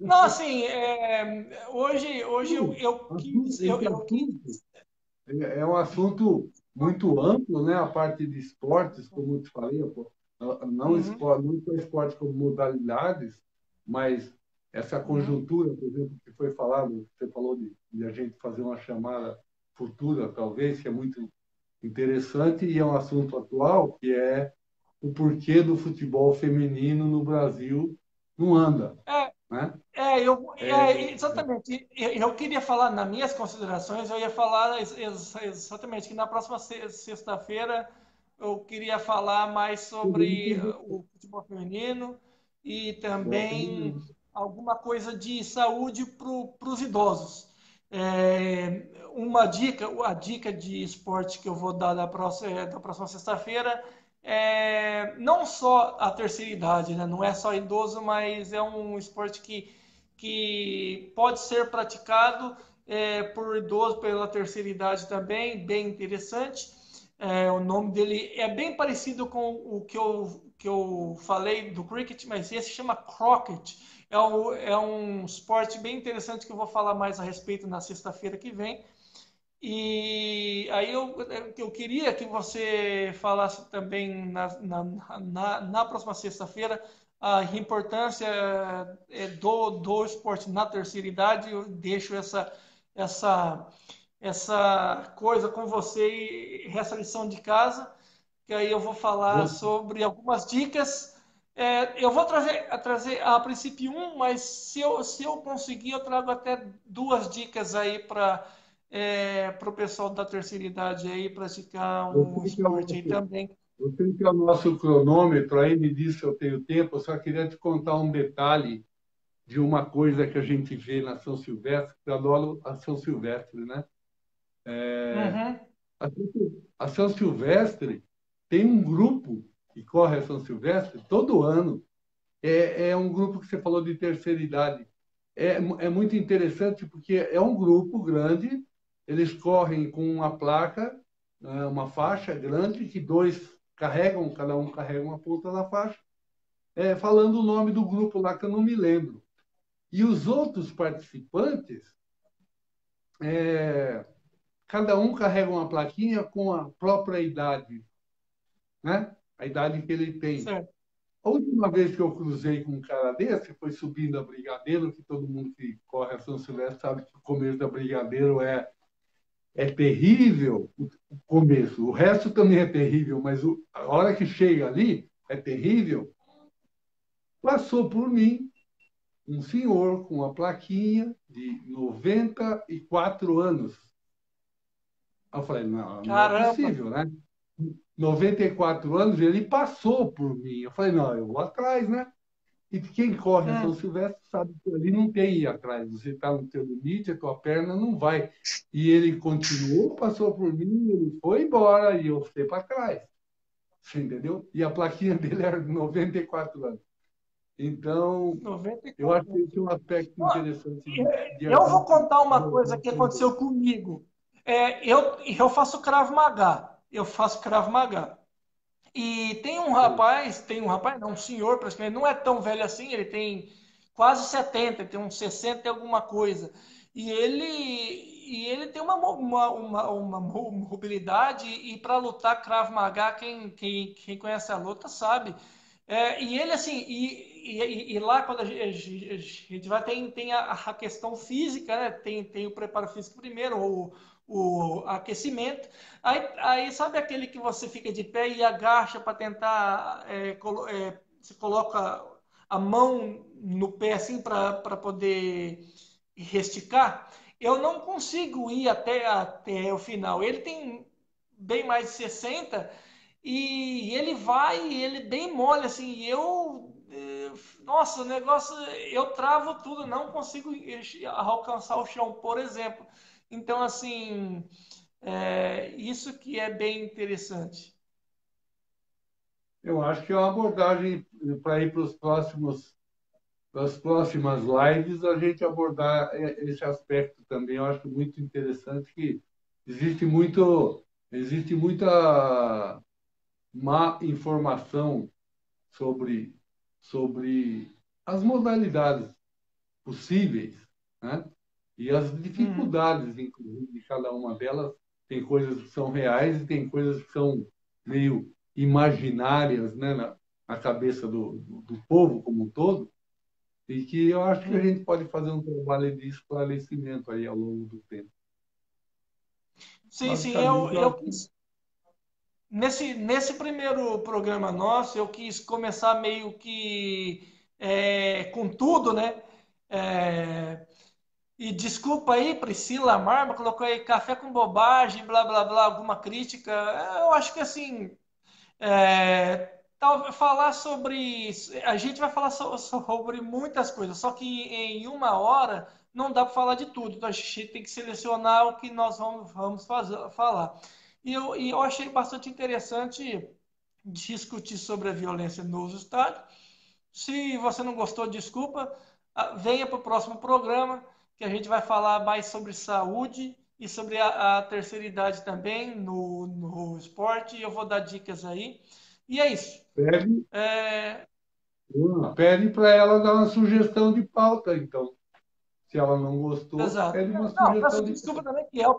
Não, assim, hoje Sim, eu, esse eu quis. assunto é um assunto muito amplo, né? A parte de esportes, como eu te falei, pô, Uhum, não só esportes como modalidades, mas essa uhum. conjuntura, por exemplo, que foi falado, você falou de a gente fazer uma chamada futura, talvez, que é muito interessante e é um assunto atual, que é o porquê do futebol feminino no Brasil não anda, É, né? exatamente. Eu queria falar, nas minhas considerações, eu ia falar exatamente que na próxima sexta-feira eu queria falar mais Podemos sobre fazer o futebol feminino e futebol também feminino. alguma coisa de saúde para os idosos. A dica de esporte que eu vou dar da próxima sexta-feira não só a terceira idade, né? Não é só idoso, mas é um esporte que pode ser praticado por idoso pela terceira idade também, bem interessante. O nome dele é bem parecido com o que eu falei do cricket, mas esse chama croquet. É um esporte bem interessante que eu vou falar mais a respeito na sexta-feira que vem. E aí eu queria que você falasse também na próxima sexta-feira a importância do esporte na terceira idade. Eu deixo essa, essa coisa com você e essa lição de casa, que aí eu vou falar Você, sobre algumas dicas. Eu vou trazer a princípio mas se eu conseguir, eu trago até duas dicas aí para o pessoal da terceira idade aí praticar um você que é o esporte aí nosso também. Você que é o nosso cronômetro, aí me disse se eu tenho tempo, eu só queria te contar um detalhe de uma coisa que a gente vê na São Silvestre, que eu adoro a São Silvestre, né? Uhum. A São Silvestre tem um grupo que corre a São Silvestre todo ano. é um grupo que você falou de terceira idade. É muito interessante porque é um grupo grande, eles correm com uma placa, uma faixa grande, que dois carregam, cada um carrega uma ponta da faixa, falando o nome do grupo lá que eu não me lembro. E os outros participantes, é, cada um carrega uma plaquinha com a própria idade, né? A idade que ele tem. Certo. A última vez que eu cruzei com um cara desse foi subindo a Brigadeiro, que todo mundo que corre a São Silvestre sabe que o começo da Brigadeiro é terrível, o começo. O resto também é terrível, mas a hora que chega ali é terrível. Passou por mim um senhor com uma plaquinha de 94 anos. Eu falei, não, não é Caramba! possível, né? 94 anos, ele passou por mim. Eu falei, não, eu vou atrás, né? E quem corre a São Hum, Silvestre sabe que ali não tem ir atrás. Você está no teu limite, a tua perna não vai. E ele continuou, passou por mim, ele foi embora e eu fiquei para trás. Você entendeu? E a plaquinha dele era de 94 anos. Então, eu acho 94 que anos. esse é um aspecto Ó, interessante de a eu vou gente contar uma coisa abordar que também. aconteceu comigo. Eu faço Krav Maga. Eu faço Krav Maga. E tem um rapaz, não, um senhor, praticamente, não é tão velho assim, ele tem quase 70, ele tem uns 60 e alguma coisa. E ele tem uma mobilidade, e para lutar Krav Maga, quem conhece a luta sabe. E ele, assim, e lá quando a gente vai, tem a questão física, né? Tem o preparo físico primeiro, o aquecimento. Aí sabe aquele que você fica de pé e agacha para tentar, você coloca a mão no pé assim para poder esticar? Eu não consigo ir até o final. Ele tem bem mais de 60 e ele vai, ele bem mole assim, e nossa, o negócio, eu travo tudo, não consigo alcançar o chão, por exemplo. Então, assim, isso que é bem interessante. Eu acho que é uma abordagem para ir para as próximas lives, a gente abordar esse aspecto também. Eu acho muito interessante que existe muito, existe muita má informação sobre, sobre as modalidades possíveis, né? E as Uhum. dificuldades, inclusive, de cada uma delas. Tem coisas que são reais e tem coisas que são meio imaginárias, né, na cabeça do povo como um todo, e que eu acho que a Uhum. gente pode fazer um trabalho de esclarecimento aí ao longo do tempo. Sim, sim, Basicamente, eu eu acho que quis. Nesse primeiro programa nosso, eu quis começar meio que com tudo, né? É, e desculpa aí, Priscila Marma, colocou aí café com bobagem, blá blá blá, alguma crítica. Eu acho que assim, talvez falar sobre. A gente vai falar sobre muitas coisas, só que em uma hora não dá para falar de tudo. Então a gente tem que selecionar o que nós vamos falar. E eu achei bastante interessante discutir sobre a violência nos estádios. Se você não gostou, desculpa. Venha para o próximo programa, que a gente vai falar mais sobre saúde e sobre a terceira idade também no esporte. E eu vou dar dicas aí. E é isso. pede, É, pede para ela dar uma sugestão de pauta, então. Se ela não gostou, exato. pede uma Não, sugestão peço de desculpa pauta. também, que é o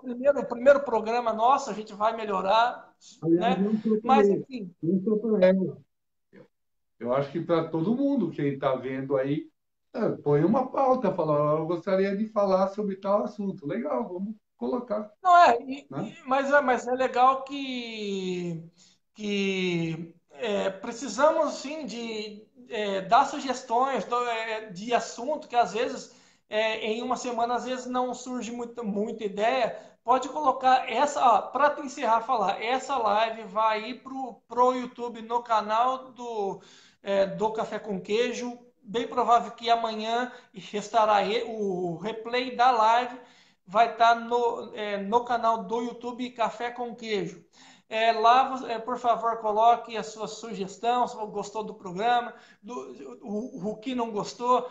primeiro programa nosso, a gente vai melhorar, Aliás, né? não só para Mas, ele, enfim, não só para ela. Eu acho que para todo mundo, quem está vendo aí, põe uma pauta, fala, "Ó, eu gostaria de falar sobre tal assunto. Legal, vamos colocar, não né? mas é legal que precisamos sim de dar sugestões de assunto que às vezes em uma semana às vezes não surge muita ideia. Pode colocar essa, para te encerrar falar, essa live vai ir pro YouTube no canal do Café com Queijo. Bem provável que amanhã estará o replay da live vai estar no canal do YouTube Café com Queijo. Por favor, coloque a sua sugestão, se gostou do programa, o que não gostou,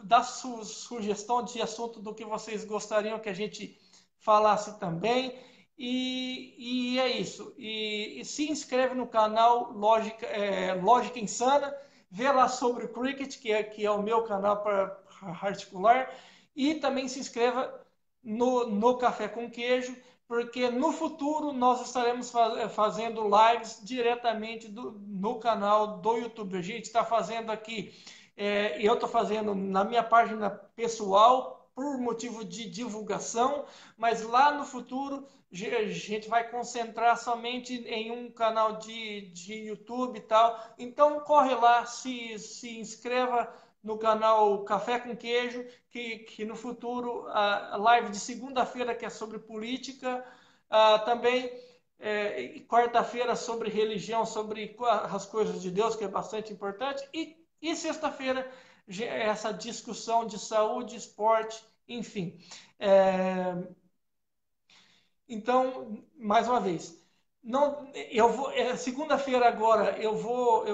dá sugestão de assunto do que vocês gostariam que a gente falasse também. E é isso. E se inscreve no canal Lógica Insana, vê lá sobre o Cricket, que é o meu canal particular, e também se inscreva no Café com Queijo, porque no futuro nós estaremos fazendo lives diretamente no canal do YouTube. A gente está fazendo aqui, eu estou fazendo na minha página pessoal, por motivo de divulgação, mas lá no futuro a gente vai concentrar somente em um canal de YouTube e tal. Então corre lá, se inscreva no canal Café com Queijo, que no futuro a live de segunda-feira, que é sobre política, também quarta-feira sobre religião, sobre as coisas de Deus, que é bastante importante, e sexta-feira essa discussão de saúde, esporte, enfim. Então, mais uma vez, não, eu vou segunda-feira agora eu vou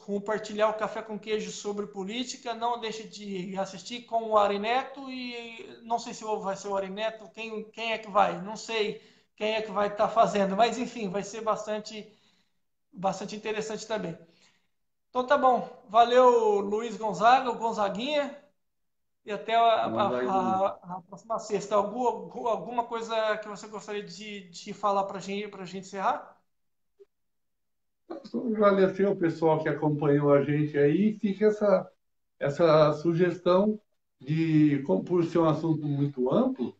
compartilhar o Café com Queijo sobre política. Não deixe de assistir com o Ari Neto, e não sei se vai ser o Ari Neto, quem é que vai, não sei quem é que vai estar fazendo, mas enfim, vai ser bastante interessante também. Então tá bom, valeu Luiz Gonzaga, o Gonzaguinha. E até a próxima sexta. Alguma coisa que você gostaria de falar para a gente encerrar? Agradecer ao pessoal que acompanhou a gente aí. Fica essa sugestão como por ser um assunto muito amplo,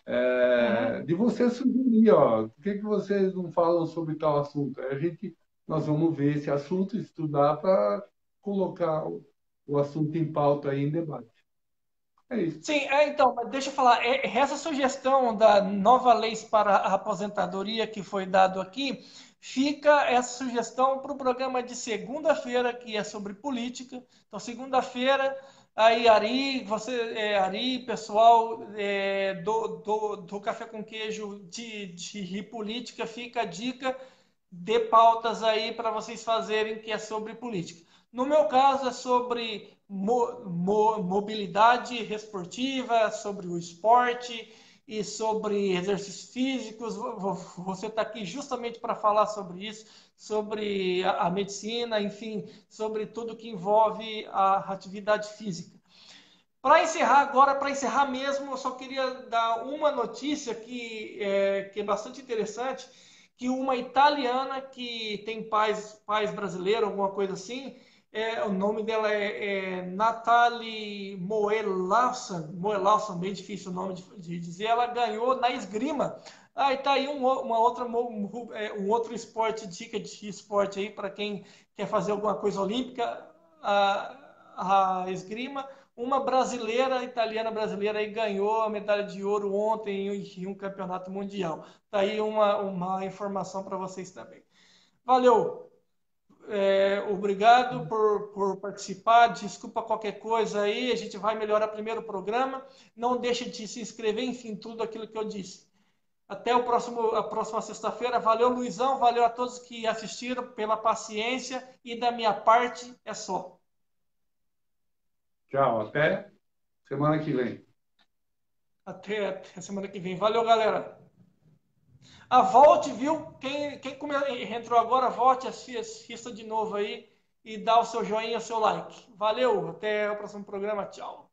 Uhum. de você sugerir, ó, por que vocês não falam sobre tal assunto? Nós vamos ver esse assunto, estudar para colocar o assunto em pauta aí em debate. É isso. Sim, então, mas deixa eu falar, essa sugestão da nova lei para a aposentadoria que foi dado aqui, fica essa sugestão para o programa de segunda-feira, que é sobre política. Então, segunda-feira, aí Ari, pessoal do Café com Queijo de política, fica a dica de pautas aí para vocês fazerem, que é sobre política. No meu caso, é sobre mobilidade esportiva, sobre o esporte e sobre exercícios físicos. Você está aqui justamente para falar sobre isso, sobre a medicina, enfim, sobre tudo que envolve a atividade física. Para encerrar agora, para encerrar mesmo, eu só queria dar uma notícia que é bastante interessante, que uma italiana que tem pais brasileiros, alguma coisa assim, o nome dela é Natalie Moelausen, bem difícil o nome de dizer, ela ganhou na esgrima. E tá aí um outro esporte, dica de esporte aí para quem quer fazer alguma coisa olímpica, a esgrima. Uma brasileira, italiana brasileira, aí ganhou a medalha de ouro ontem em um campeonato mundial. Tá aí uma informação para vocês também. Valeu! Obrigado por participar. Desculpa qualquer coisa aí. A gente vai melhorar primeiro o programa. Não deixe de se inscrever, enfim, tudo aquilo que eu disse. Até a próxima sexta-feira. Valeu, Luizão. Valeu a todos que assistiram pela paciência. E da minha parte é só. Tchau, até semana que vem. Até a semana que vem. Valeu, galera. Volte, viu? Quem entrou agora, volte, assista de novo aí e dá o seu joinha, o seu like. Valeu, até o próximo programa. Tchau.